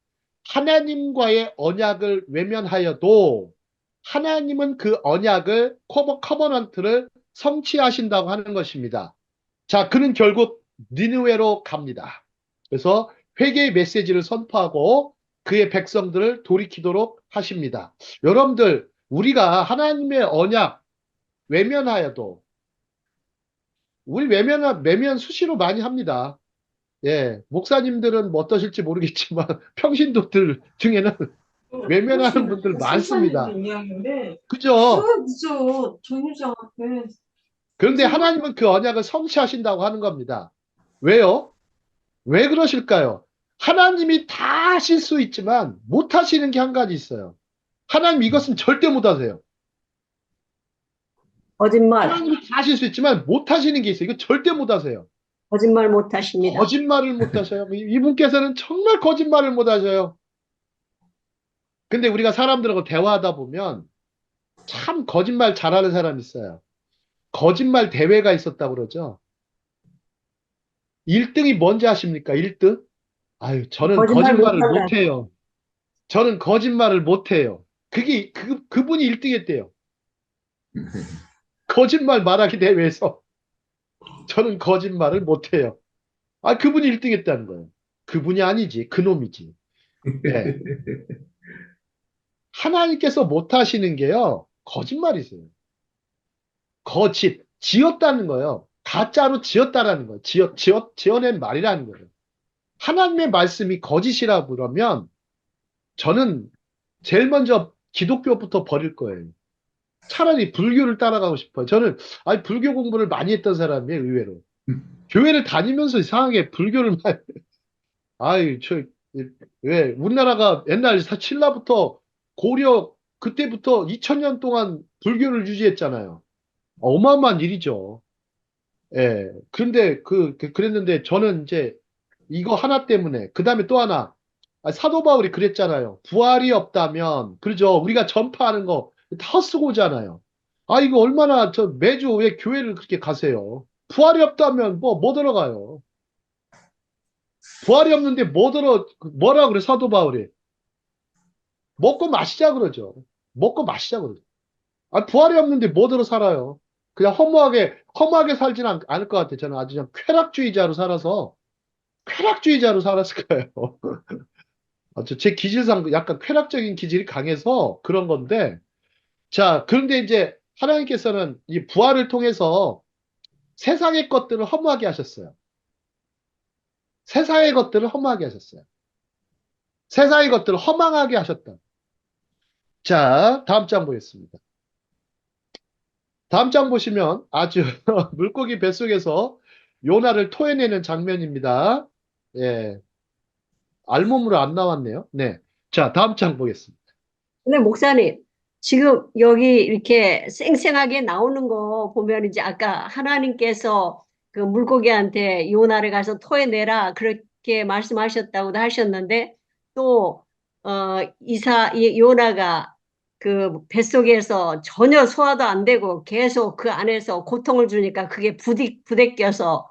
하나님과의 언약을 외면하여도 하나님은 그 언약을 커버넌트를 성취하신다고 하는 것입니다. 자, 그는 결국 니느웨로 갑니다. 그래서 회개의 메시지를 선포하고 그의 백성들을 돌이키도록 하십니다. 여러분들, 우리가 하나님의 언약 외면하여도 우리 외면 수시로 많이 합니다. 예, 목사님들은 뭐 어떠실지 모르겠지만 평신도들 중에는 외면하는 분들 많습니다. 그죠? 그죠. 정유장 앞에. 그런데 하나님은 그 언약을 성취하신다고 하는 겁니다. 왜요? 왜 그러실까요? 하나님이 다 하실 수 있지만 못 하시는 게 한 가지 있어요. 하나님 이것은 절대 못 하세요. 거짓말, 하나님이 다 하실 수 있지만 못 하시는 게 있어요. 이거 절대 못 하세요. 거짓말 못 하십니다. 거짓말을 못 하셔요. 이분께서는 정말 거짓말을 못 하셔요. 근데 우리가 사람들하고 대화하다 보면 참 거짓말 잘하는 사람이 있어요. 거짓말 대회가 있었다고 그러죠. 1등이 뭔지 아십니까? 1등? 아유, 저는 거짓말 거짓말을 못한다. 못해요. 저는 거짓말을 못해요. 그분이 1등 했대요. 거짓말 말하기 대회에서 저는 거짓말을 못해요. 아, 그분이 1등 했다는 거예요. 그분이 아니지. 그놈이지. 예. 하나님께서 못하시는 게요. 거짓말이세요. 지었다는 거예요. 가짜로 지었다라는 거예요. 지어낸 말이라는 거예요. 하나님의 말씀이 거짓이라 그러면 저는 제일 먼저 기독교부터 버릴 거예요. 차라리 불교를 따라가고 싶어요. 저는 아니 불교 공부를 많이 했던 사람이에요, 의외로. 교회를 다니면서 이상하게 불교를 아이 왜 우리나라가 옛날 신라부터 고려 그때부터 2000년 동안 불교를 유지했잖아요. 어마어마한 일이죠. 예. 그런데 그랬는데 저는 이제 이거 하나 때문에 그다음에 또 하나 사도 바울이 그랬잖아요. 부활이 없다면 그러죠. 우리가 전파하는 거 다 헛수고잖아요. 아 이거 얼마나 저 매주 왜 교회를 그렇게 가세요? 부활이 없다면 뭐 들어가요? 부활이 없는데 뭐라 그래 사도 바울이? 먹고 마시자 그러죠. 먹고 마시자 그러죠. 아 부활이 없는데 뭐 들어 살아요? 그냥 허무하게 살지는 않을 것 같아요. 저는 아주 그냥 쾌락주의자로 살았을 거예요. 제 기질상 약간 쾌락적인 기질이 강해서 그런 건데, 자, 그런데 이제 하나님께서는 이 부활을 통해서 세상의 것들을 허무하게 하셨어요. 세상의 것들을 허무하게 하셨어요. 세상의 것들을 허망하게 하셨다. 자, 다음 장 보겠습니다. 다음 장 보시면 아주 물고기 뱃속에서 요나를 토해내는 장면입니다. 예, 알몸으로 안 나왔네요. 네. 자, 다음 장 보겠습니다. 근데 목사님, 지금 여기 이렇게 쌩쌩하게 나오는 거 보면 이제 아까 하나님께서 그 물고기한테 요나를 가서 토해내라 그렇게 말씀하셨다고도 하셨는데 또 이 요나가 그 뱃속에서 전혀 소화도 안 되고 계속 그 안에서 고통을 주니까 그게 부대껴서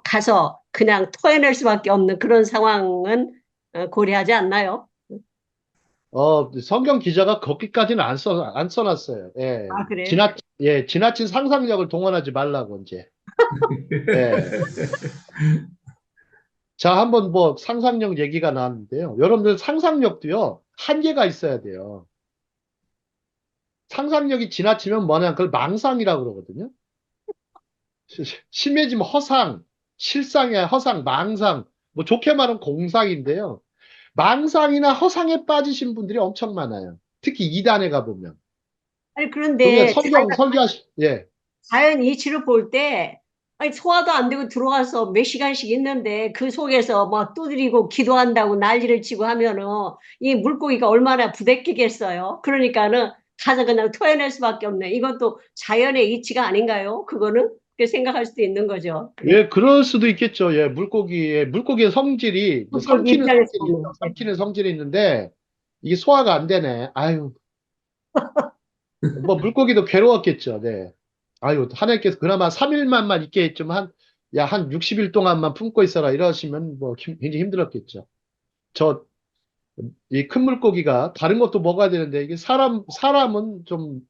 가서 그냥 토해낼 수밖에 없는 그런 상황은 고려하지 않나요? 성경 기자가 거기까지는 안 써놨어요. 예. 아, 그래? 지나친 상상력을 동원하지 말라고, 이제. 예. 자, 한번 뭐 상상력 얘기가 나왔는데요. 여러분들 상상력도요, 한계가 있어야 돼요. 상상력이 지나치면 뭐냐, 그걸 망상이라고 그러거든요. 심해지면 실상이야, 망상. 뭐 좋게 말하면 공상인데요. 망상이나 허상에 빠지신 분들이 엄청 많아요. 특히 이단에 가보면. 아니, 그게 그런데 예. 자연 이치를 볼 때, 아니, 소화도 안 되고 들어가서 몇 시간씩 있는데 그 속에서 막 두드리고 기도한다고 난리를 치고 하면은 이 물고기가 얼마나 부대끼겠어요? 그러니까는 가서 그냥 토해낼 수밖에 없네. 이것도 자연의 이치가 아닌가요? 그거는? 그렇게 생각할 수도 있는 거죠. 네. 예, 그럴 수도 있겠죠. 예, 물고기의 성질이, 이제 물고기 입장에서는. 네. 삼키는 성질이 있는데, 이게 소화가 안 되네. 아유, 뭐, 물고기도 괴로웠겠죠. 네. 아유, 하나님께서 그나마 3일만만 있게 했지만, 한 60일 동안만 품고 있어라. 이러시면, 뭐, 굉장히 힘들었겠죠. 이 큰 물고기가 다른 것도 먹어야 되는데, 이게 사람은 좀,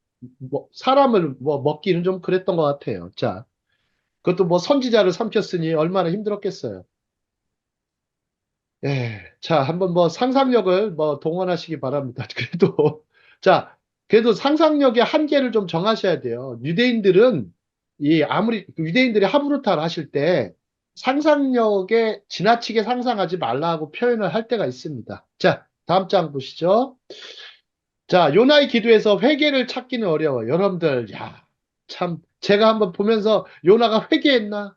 사람을 먹기는 좀 그랬던 것 같아요. 자, 그것도 뭐 선지자를 삼켰으니 얼마나 힘들었겠어요. 예, 자, 한번 뭐 상상력을 뭐 동원하시기 바랍니다. 자, 그래도 상상력의 한계를 좀 정하셔야 돼요. 유대인들이 하브루타를 하실 때 상상력에 지나치게 상상하지 말라고 표현을 할 때가 있습니다. 자, 다음 장 보시죠. 자, 요나의 기도에서 회개를 찾기는 어려워요. 여러분들, 야, 참, 제가 한번 보면서 요나가 회개했나?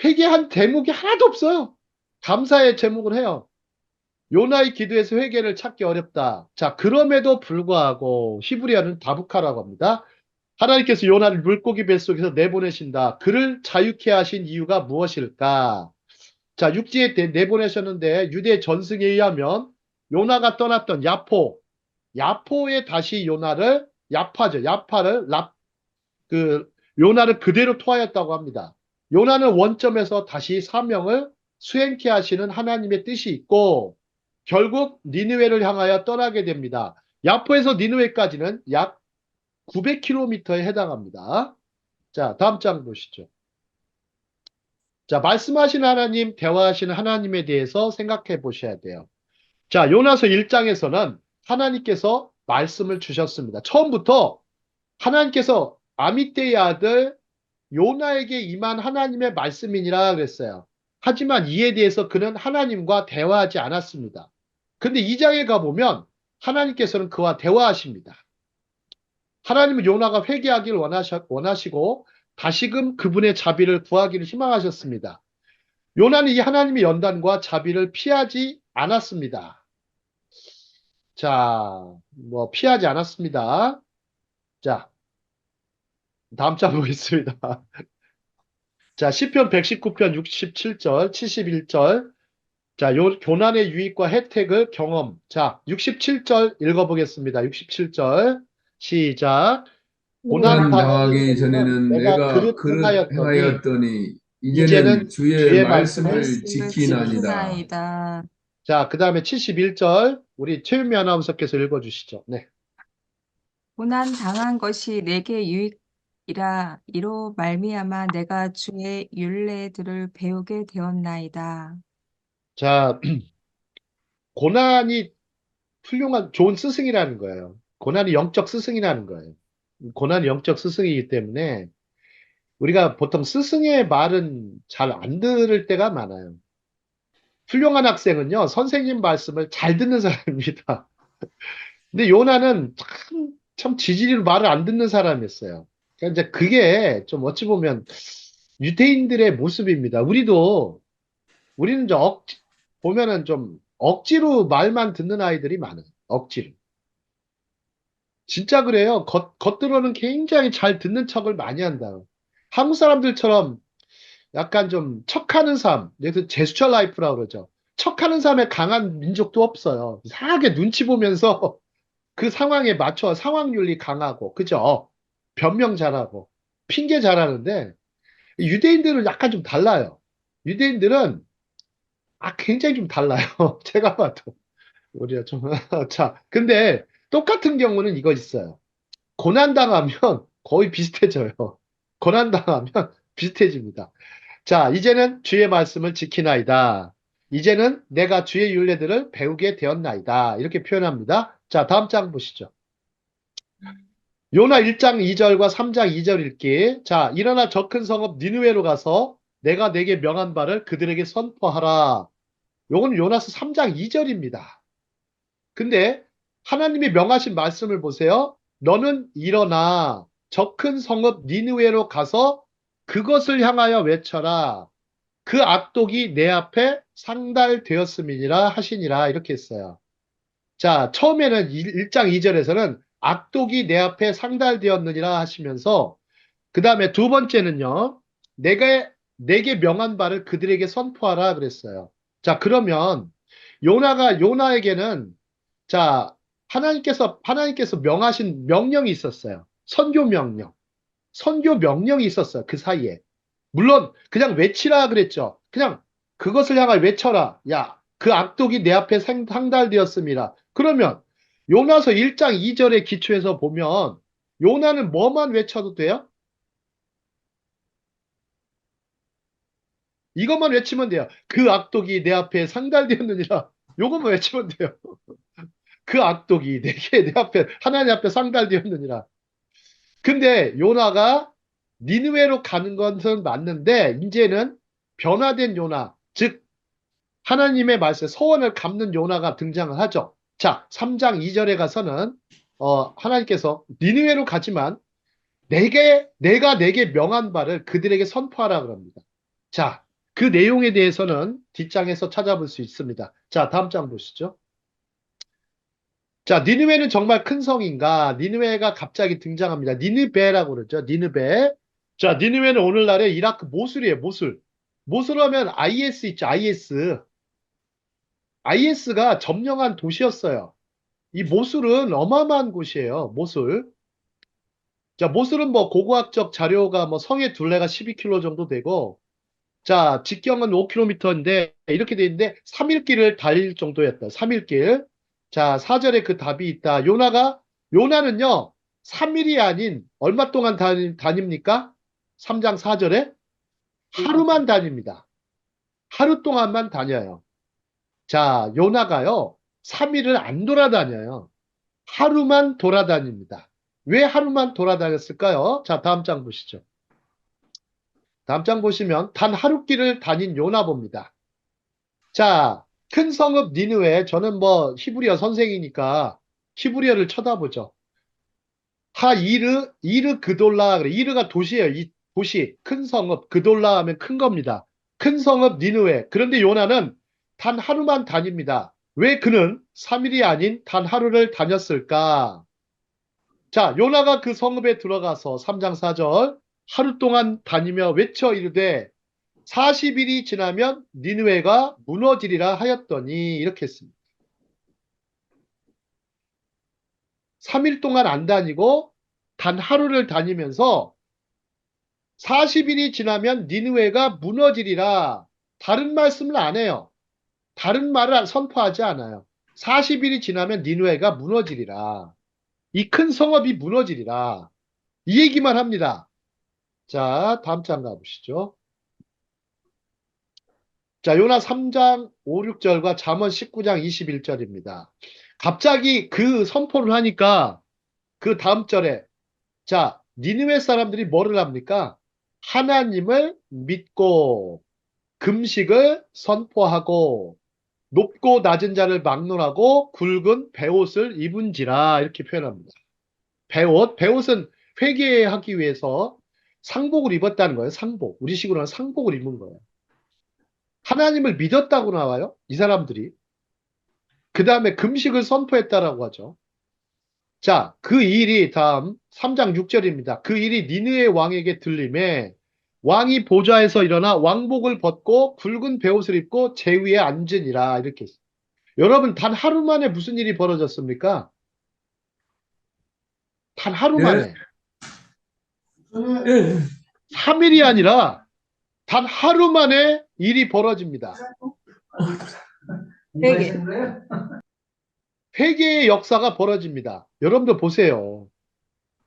회개한 대목이 하나도 없어요. 감사의 제목을 해요. 요나의 기도에서 회개를 찾기 어렵다. 자, 그럼에도 불구하고 히브리어는 다부카라고 합니다. 하나님께서 요나를 물고기 뱃속에서 내보내신다. 그를 자유케 하신 이유가 무엇일까? 자, 육지에 내보내셨는데 유대 전승에 의하면 요나가 떠났던 야포에 다시 야파를 요나를 그대로 토하였다고 합니다. 요나는 원점에서 다시 사명을 수행케 하시는 하나님의 뜻이 있고 결국 니느웨를 향하여 떠나게 됩니다. 야포에서 니느웨까지는 약 900km에 해당합니다. 자, 다음 장 보시죠. 자, 말씀하신 하나님, 대화하시는 하나님에 대해서 생각해 보셔야 돼요. 자, 요나서 1장에서는 하나님께서 말씀을 주셨습니다. 처음부터 하나님께서 아미떼의 아들 요나에게 임한 하나님의 말씀이니라 그랬어요. 하지만 이에 대해서 그는 하나님과 대화하지 않았습니다. 근데 2장에 가보면 하나님께서는 그와 대화하십니다. 하나님은 요나가 회개하기를 원하시고 다시금 그분의 자비를 구하기를 희망하셨습니다. 요나는 이 하나님의 연단과 자비를 피하지 않았습니다. 자, 피하지 않았습니다. 자, 다음 장 보겠습니다. 자, 시편 119편 67절, 71절. 자, 요 고난의 유익과 혜택을 경험. 자, 67절 읽어보겠습니다. 67절. 시작. 고난 고난 당하기 당하기 전에는 내가 내가 그릇 행하였더니 행하였더니 이제는 이제는 주의 주의 말씀을 말씀을 지키나이다. 지키나이다. 자, 그 다음에 71절. 우리 최윤미 아나운서께서 읽어주시죠. 네. 고난 당한 것이 내게 유익이라 이로 말미암아 내가 주의 율례들을 배우게 되었나이다. 자, 고난이 훌륭한, 좋은 스승이라는 거예요. 고난이 영적 스승이라는 거예요. 고난이 영적 스승이기 때문에 우리가 보통 스승의 말은 잘 안 들을 때가 많아요. 훌륭한 학생은요, 선생님 말씀을 잘 듣는 사람입니다. 근데 요나는 참 지지리로 말을 안 듣는 사람이었어요. 그러니까 이제 그게 좀 어찌 보면 유대인들의 모습입니다. 우리는 이제 보면은 좀 억지로 말만 듣는 아이들이 많아요. 억지로. 진짜 그래요. 겉으로는 굉장히 잘 듣는 척을 많이 한다. 한국 사람들처럼 약간 좀 척하는 삶, 그래서 제스처 라이프라고 그러죠. 척하는 삶에 강한 민족도 없어요. 이상하게 눈치 보면서 그 상황에 맞춰 상황윤리 강하고, 그죠? 변명 잘하고, 핑계 잘하는데, 유대인들은 약간 좀 달라요. 유대인들은, 굉장히 좀 달라요. 제가 봐도. 우리가 좀, 자, 근데 똑같은 경우는 이거 있어요. 고난당하면 거의 비슷해져요. 고난당하면 비슷해집니다. 자, 이제는 주의 말씀을 지키나이다. 이제는 내가 주의 율례들을 배우게 되었나이다. 이렇게 표현합니다. 자, 다음 장 보시죠. 요나 1장 2절과 3장 2절 읽기. 자, 일어나 저 큰 성읍 니느웨로 가서 내가 내게 명한 바를 그들에게 선포하라. 요건 요나서 3장 2절입니다. 근데 하나님이 명하신 말씀을 보세요. 너는 일어나 저 큰 성읍 니느웨로 가서 그것을 향하여 외쳐라. 그 악독이 내 앞에 상달되었음이니라 하시니라. 이렇게 했어요. 자, 처음에는 1장 2절에서는 악독이 내 앞에 상달되었느니라 하시면서 그 다음에 두 번째는요. 내게 명한 바를 그들에게 선포하라 그랬어요. 자, 그러면 요나에게는 자, 하나님께서 명하신 명령이 있었어요. 선교 명령. 선교 명령이 있었어요. 그 사이에. 물론 그냥 외치라 그랬죠. 그냥 그것을 향하여 외쳐라. 야, 그 악독이 내 앞에 상달되었음이라. 그러면 요나서 1장 2절의 기초에서 보면 요나는 뭐만 외쳐도 돼요? 이것만 외치면 돼요. 그 악독이 내 앞에 상달되었느니라. 요것만 외치면 돼요. 그 악독이 내 앞에 하나님 앞에 상달되었느니라. 근데 요나가 니느웨로 가는 것은 맞는데 이제는 변화된 요나, 즉 하나님의 말씀 서원을 갚는 요나가 등장을 하죠. 자, 3장 2절에 가서는 하나님께서 니느웨로 가지만 내가 내게 명한 바를 그들에게 선포하라 그럽니다. 자, 그 내용에 대해서는 뒷장에서 찾아볼 수 있습니다. 자, 다음 장 보시죠. 자, 니느웨는 정말 큰 성인가? 니느웨가 갑자기 등장합니다. 니느베라고 그러죠. 니느베. 자, 니느웨는 오늘날의 이라크 모술이에요. 모술. 모술 하면 IS 있죠. IS. IS가 점령한 도시였어요. 이 모술은 어마어마한 곳이에요. 모술. 자, 모슬은 뭐 고고학적 자료가 뭐 성의 둘레가 12km 정도 되고, 자, 직경은 5km인데, 이렇게 돼 있는데, 3일길을 달릴 정도였다. 3일길. 자, 4절에 그 답이 있다. 요나는요, 3일이 아닌, 얼마 동안 다닙니까? 3장 4절에? 하루만 다닙니다. 하루 동안만 다녀요. 자, 요나가요, 3일을 안 돌아다녀요. 하루만 돌아다닙니다. 왜 하루만 돌아다녔을까요? 자, 다음 장 보시죠. 다음 장 보시면 단 하루 길을 다닌 요나 봅니다. 자, 큰 성읍 니느웨, 저는 뭐 히브리어 선생이니까 히브리어를 쳐다보죠. 이르 그돌라 그래. 이르가 도시예요. 이 도시, 큰 성읍, 그돌라 하면 큰 겁니다. 큰 성읍 니느웨. 그런데 요나는 단 하루만 다닙니다. 왜 그는 3일이 아닌 단 하루를 다녔을까? 자, 요나가 그 성읍에 들어가서 3장 4절 하루 동안 다니며 외쳐 이르되 40일이 지나면 니느웨가 무너지리라 하였더니 이렇게 했습니다. 3일 동안 안 다니고 단 하루를 다니면서 40일이 지나면 니느웨가 무너지리라. 다른 말씀을 안 해요. 다른 말을 선포하지 않아요. 40일이 지나면 니느웨가 무너지리라. 이 큰 성읍이 무너지리라. 이 얘기만 합니다. 자, 다음 장 가보시죠. 자, 요나 3장 5, 6절과 잠언 19장 21절입니다. 갑자기 그 선포를 하니까 그 다음 절에 자, 니느웨 사람들이 뭐를 합니까? 하나님을 믿고 금식을 선포하고 높고 낮은 자를 막론하고 굵은 베옷을 입은지라 이렇게 표현합니다. 베옷은 회개하기 위해서 상복을 입었다는 거예요. 상복. 우리식으로는 상복을 입은 거예요. 하나님을 믿었다고 나와요. 이 사람들이. 그 다음에 금식을 선포했다라고 하죠. 자, 그 일이 다음 3장 6절입니다. 그 일이 니느웨 왕에게 들림에 왕이 보좌에서 일어나 왕복을 벗고 굵은 베옷을 입고 제 위에 앉으니라 이렇게 했어요. 여러분 단 하루 만에 무슨 일이 벌어졌습니까? 단 하루 예. 만에 예. 3일이 아니라 단 하루 만에 일이 벌어집니다. 회개. 회개의 역사가 벌어집니다. 여러분들 보세요.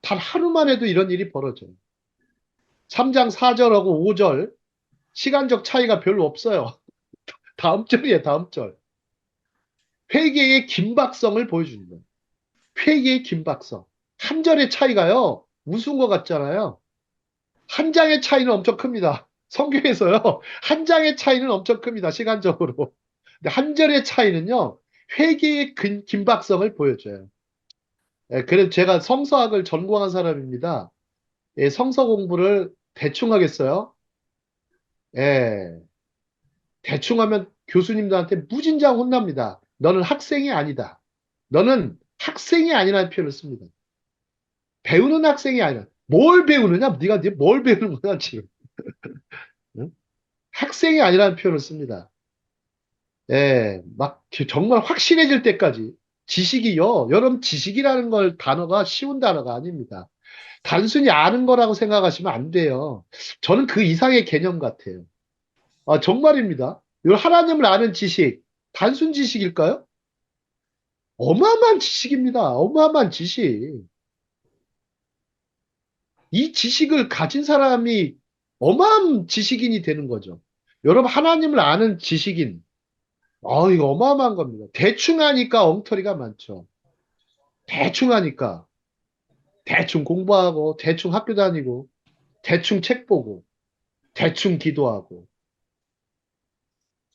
단 하루 만에도 이런 일이 벌어져요. 3장 4절하고 5절 시간적 차이가 별로 없어요. 다음 절이에요. 다음 절. 회개의 긴박성을 보여주는 거예요. 회개의 긴박성. 한 절의 차이가요. 우스운 것 같잖아요. 한 장의 차이는 엄청 큽니다. 성경에서요. 한 장의 차이는 엄청 큽니다. 시간적으로. 근데 한 절의 차이는요. 회개의 긴박성을 보여줘요. 예, 그래서 제가 성서학을 전공한 사람입니다. 예, 성서 공부를 대충 하겠어요? 예, 대충 하면 교수님들한테 무진장 혼납니다. 너는 학생이 아니다. 너는 학생이 아니라는 표현을 씁니다. 배우는 학생이 아니라 뭘 배우느냐? 네가 뭘 배우는 거야 지금? 응? 학생이 아니라는 표현을 씁니다. 예, 막 정말 확실해질 때까지 지식이요. 여러분 지식이라는 걸 단어가 쉬운 단어가 아닙니다. 단순히 아는 거라고 생각하시면 안 돼요. 저는 그 이상의 개념 같아요. 아, 정말입니다. 이 하나님을 아는 지식, 단순 지식일까요? 어마어마한 지식입니다. 어마어마한 지식. 이 지식을 가진 사람이 어마어마한 지식인이 되는 거죠. 여러분, 하나님을 아는 지식인. 이거 어마어마한 겁니다. 대충 하니까 엉터리가 많죠. 대충 하니까. 대충 공부하고, 대충 학교 다니고, 대충 책 보고, 대충 기도하고,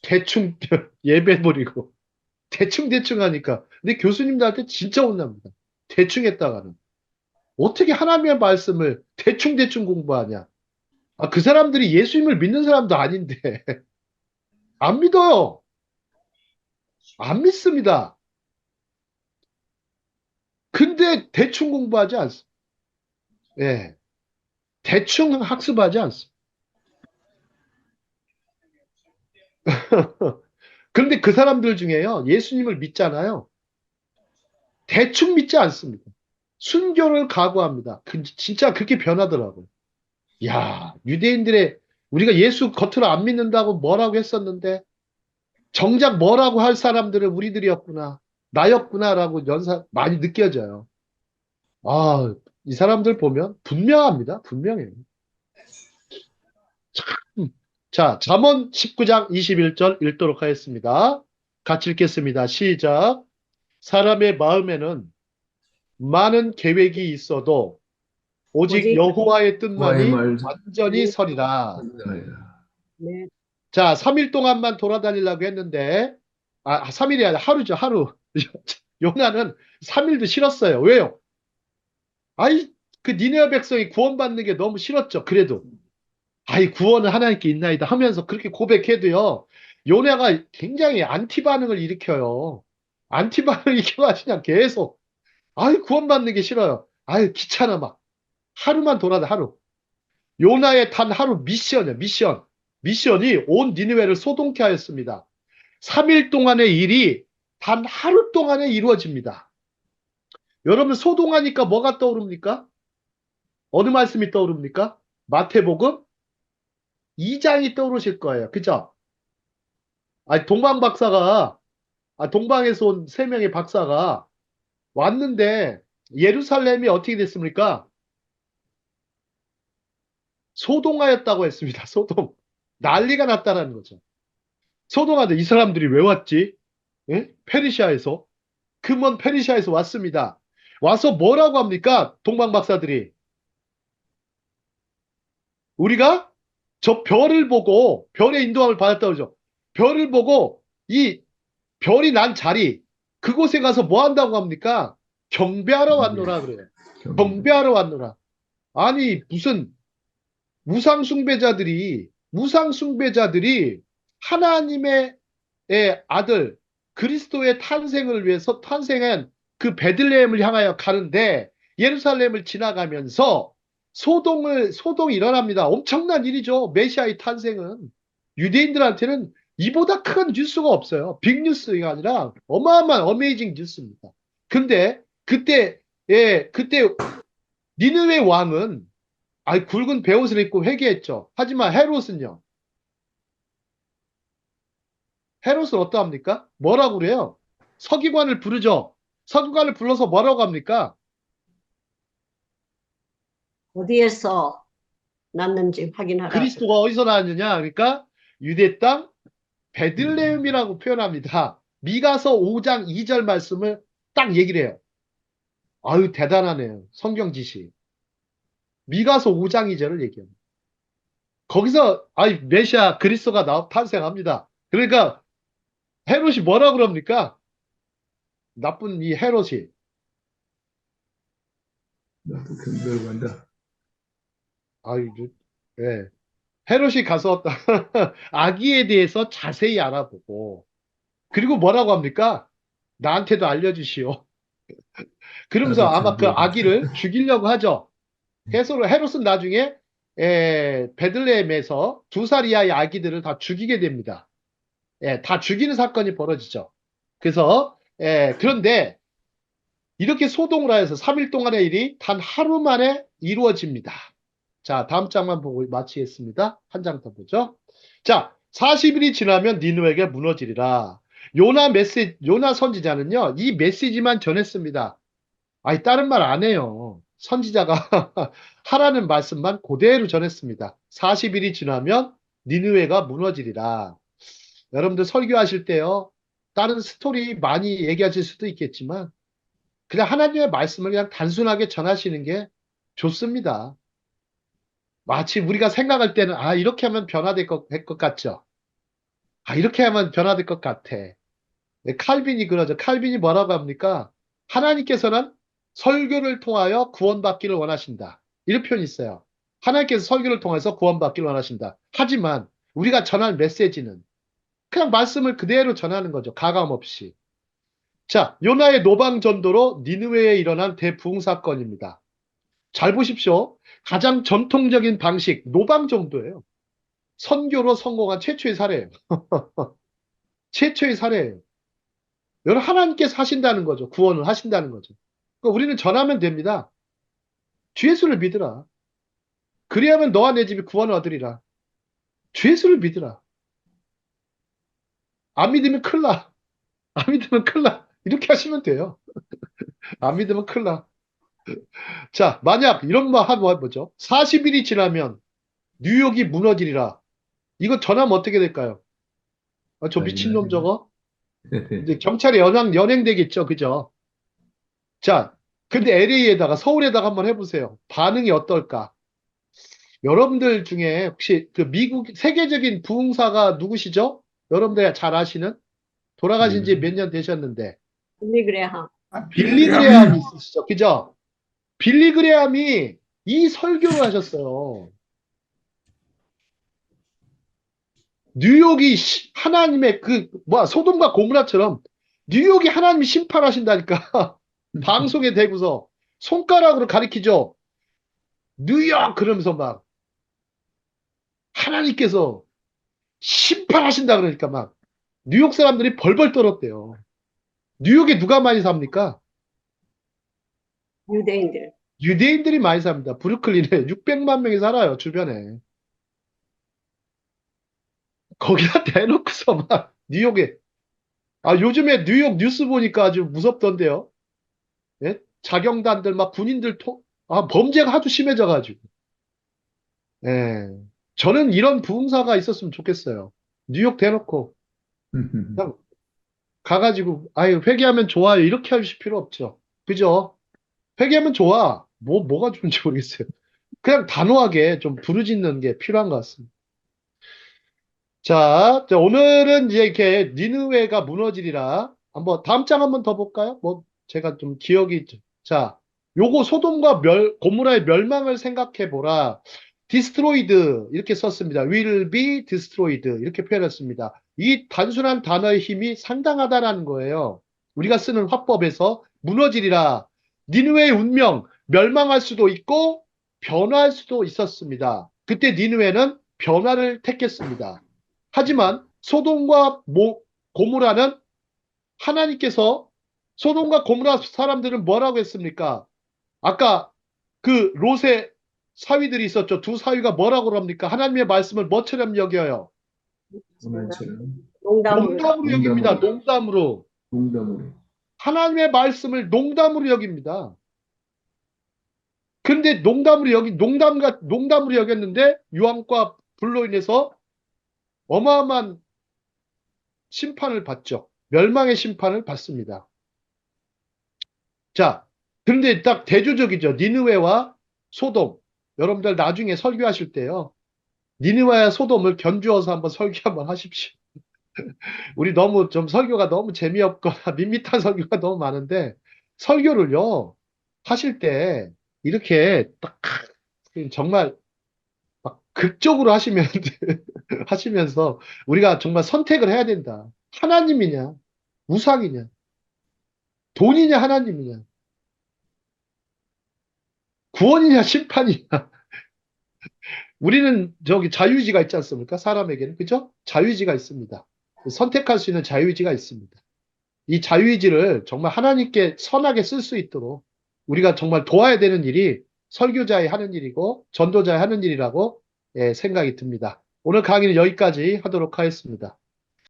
대충 예배 드리고, 대충 하니까. 근데 교수님들한테 진짜 혼납니다. 대충 했다가는. 어떻게 하나님의 말씀을 대충 공부하냐? 아, 그 사람들이 예수님을 믿는 사람도 아닌데. 안 믿어요. 안 믿습니다. 근데 대충 공부하지 않습니다. 예. 대충 학습하지 않습니다. 그런데 그 사람들 중에요. 예수님을 믿잖아요. 대충 믿지 않습니다. 순교를 각오합니다. 진짜 그렇게 변하더라고요. 야, 유대인들의 우리가 예수 겉으로 안 믿는다고 뭐라고 했었는데 정작 뭐라고 할 사람들은 우리들이었구나. 나였구나라고 많이 느껴져요. 아, 이 사람들 보면 분명합니다. 분명해요. 자, 잠언 19장 21절 읽도록 하겠습니다. 같이 읽겠습니다. 시작. 사람의 마음에는 많은 계획이 있어도 오직 오직 여호와의 와의 뜻만이 말 완전히 서리라. 네. 자, 3일 동안만 돌아다니려고 했는데, 3일이 아니라 하루죠, 하루. 요나는 3일도 싫었어요. 왜요? 아이, 그 니느웨 백성이 구원받는 게 너무 싫었죠. 그래도. 아이, 구원은 하나님께 있나이다 하면서 그렇게 고백해도요, 요나가 굉장히 안티 반응을 일으켜요. 안티 반응을 일으켜가지고 그냥 계속, 아이, 구원받는 게 싫어요. 아이, 귀찮아, 막. 하루만 돌아다, 하루. 요나의 단 하루 미션이에요, 미션. 미션이 온 니느웨를 소동케 하였습니다. 3일 동안의 일이 단 하루 동안에 이루어집니다. 여러분, 소동하니까 뭐가 떠오릅니까? 어느 말씀이 떠오릅니까? 마태복음 2장이 떠오르실 거예요. 그죠? 아니, 동방에서 온 3명의 박사가 왔는데, 예루살렘이 어떻게 됐습니까? 소동하였다고 했습니다. 소동. 난리가 났다는 거죠. 소동하는데 이 사람들이 왜 왔지? 예? 페르시아에서. 그 먼 페르시아에서 왔습니다. 와서 뭐라고 합니까? 동방 박사들이. 우리가 저 별을 보고 별의 인도함을 받았다고 그러죠. 별을 보고 이 별이 난 자리 그곳에 가서 뭐 한다고 합니까? 경배하러 왔노라 그래요. 경배하러 왔노라. 아니 무슨 무상숭배자들이 하나님의 아들 그리스도의 탄생을 위해서 탄생한 그 베들레헴을 향하여 가는데 예루살렘을 지나가면서 소동이 일어납니다. 엄청난 일이죠. 메시아의 탄생은. 유대인들한테는 이보다 큰 뉴스가 없어요. 빅뉴스가 아니라 어마어마한 어메이징 뉴스입니다. 근데 그때 니느웨 왕은 굵은 베옷을 입고 회개했죠. 하지만 헤롯은 어떠합니까? 뭐라고 그래요? 서기관을 부르죠. 서기관을 불러서 뭐라고 합니까? 어디에서 났는지 확인하라. 그리스도가 어디서 나왔느냐? 그러니까 유대 땅 베들레헴이라고 표현합니다. 미가서 5장 2절 말씀을 딱 얘기를 해요. 아유, 대단하네요. 성경 지식. 미가서 5장 2절을 얘기합니다. 거기서 메시아 그리스도가 탄생합니다. 그러니까 헤롯이 뭐라 그럽니까? 나쁜 이 헤롯이. 나도 경배로 간다. 아유, 예. 헤롯이 가서 아기에 대해서 자세히 알아보고 그리고 뭐라고 합니까? 나한테도 알려주시오. 그러면서 나도 아마 그 경배로 간다. 아기를 죽이려고 하죠. 헤롯은 나중에 베들레헴에서 2살 이하의 아기들을 다 죽이게 됩니다. 다 죽이는 사건이 벌어지죠. 그래서 그런데 이렇게 소동을 하여서 3일 동안의 일이 단 하루 만에 이루어집니다. 자, 다음 장만 보고 마치겠습니다. 한 장 더 보죠. 자, 40일이 지나면 니느웨가 무너지리라. 요나 선지자는요, 이 메시지만 전했습니다. 다른 말 안 해요. 선지자가 하라는 말씀만 그대로 전했습니다. 40일이 지나면 니느웨가 무너지리라. 여러분들 설교하실 때요, 다른 스토리 많이 얘기하실 수도 있겠지만, 그냥 하나님의 말씀을 그냥 단순하게 전하시는 게 좋습니다. 마치 우리가 생각할 때는, 이렇게 하면 변화될 것 같죠? 이렇게 하면 변화될 것 같아. 칼빈이 그러죠. 칼빈이 뭐라고 합니까? 하나님께서는 설교를 통하여 구원받기를 원하신다. 이런 표현이 있어요. 하나님께서 설교를 통해서 구원받기를 원하신다. 하지만 우리가 전할 메시지는 그냥 말씀을 그대로 전하는 거죠. 가감 없이. 자, 요나의 노방전도로 니느웨에 일어난 대부흥 사건입니다. 잘 보십시오. 가장 전통적인 방식, 노방전도예요. 선교로 성공한 최초의 사례예요. 최초의 사례예요. 여러분, 하나님께서 하신다는 거죠. 구원을 하신다는 거죠. 우리는 전하면 됩니다. 주 예수를 믿으라. 그리하면 너와 내 집이 구원을 얻으리라. 주 예수를 믿으라. 안 믿으면 큰일 나. 안 믿으면 큰일 나. 이렇게 하시면 돼요. 안 믿으면 큰일 나. 자, 만약 이런 말 한번 해보죠. 40일이 지나면 뉴욕이 무너지리라. 이거 전하면 어떻게 될까요? 저 미친놈 저거? 이제 경찰에 연행되겠죠. 그죠? 자, 근데 LA에다가, 서울에다가 한번 해보세요. 반응이 어떨까? 여러분들 중에 혹시 그 미국, 세계적인 부흥사가 누구시죠? 여러분들 잘 아시는? 돌아가신 지 몇 년 되셨는데. 빌리 그레함. 빌리 그레함이 있으시죠? 그죠? 빌리 그레함이 이 설교를 하셨어요. 뉴욕이 하나님의 소돔과 고모라처럼 뉴욕이 하나님이 심판하신다니까. 방송에 대고서 손가락으로 가리키죠. 뉴욕! 그러면서 막 하나님께서 심판하신다 그러니까 막 뉴욕 사람들이 벌벌 떨었대요. 뉴욕에 누가 많이 삽니까? 유대인들. 유대인들이 많이 삽니다. 브루클린에 600만 명이 살아요, 주변에. 거기다 대놓고서 막 뉴욕에. 요즘에 뉴욕 뉴스 보니까 아주 무섭던데요. 예? 자경단들 막 군인들 범죄가 하도 심해져가지고. 예. 저는 이런 부흥사가 있었으면 좋겠어요. 뉴욕 대놓고 그냥 가가지고 회개하면 좋아요 이렇게 하실 필요 없죠. 그죠? 회개하면 좋아. 뭐가 좋은지 모르겠어요. 그냥 단호하게 좀 부르짖는 게 필요한 것 같습니다. 자, 오늘은 이제 이렇게 니느웨가 무너지리라. 한번 다음 장 한번 더 볼까요? 제가 좀 기억이 자, 요거 소돔과 고모라의 멸망을 생각해 보라. destroyed 이렇게 썼습니다. will be destroyed 이렇게 표현했습니다. 이 단순한 단어의 힘이 상당하다라는 거예요. 우리가 쓰는 화법에서 무너지리라. 니느웨의 운명 멸망할 수도 있고 변화할 수도 있었습니다. 그때 니느웨는 변화를 택했습니다. 하지만 소돔과 고모라는 하나님께서 소돔과 고모라 사람들은 뭐라고 했습니까? 아까 그 롯의 사위들이 있었죠. 두 사위가 뭐라고 합니까? 하나님의 말씀을 뭐처럼 여겨요? 농담으로. 농담으로 여깁니다. 농담으로. 농담으로. 하나님의 말씀을 농담으로 여깁니다. 근데 농담으로 여겼는데 유황과 불로 인해서 어마어마한 심판을 받죠. 멸망의 심판을 받습니다. 자, 그런데 딱 대조적이죠. 니느웨와 소돔. 여러분들 나중에 설교하실 때요. 니느웨와 소돔을 견주어서 한번 설교 한번 하십시오. 우리 너무 좀 설교가 너무 재미없거나 밋밋한 설교가 너무 많은데 설교를요. 하실 때 이렇게 딱 정말 막 극적으로 하시면서 우리가 정말 선택을 해야 된다. 하나님이냐, 우상이냐, 돈이냐, 하나님이냐, 구원이냐, 심판이냐. 우리는 저기 자유의지가 있지 않습니까? 사람에게는. 그죠? 자유의지가 있습니다. 선택할 수 있는 자유의지가 있습니다. 이 자유의지를 정말 하나님께 선하게 쓸 수 있도록 우리가 정말 도와야 되는 일이 설교자의 하는 일이고 전도자의 하는 일이라고 생각이 듭니다. 오늘 강의는 여기까지 하도록 하겠습니다.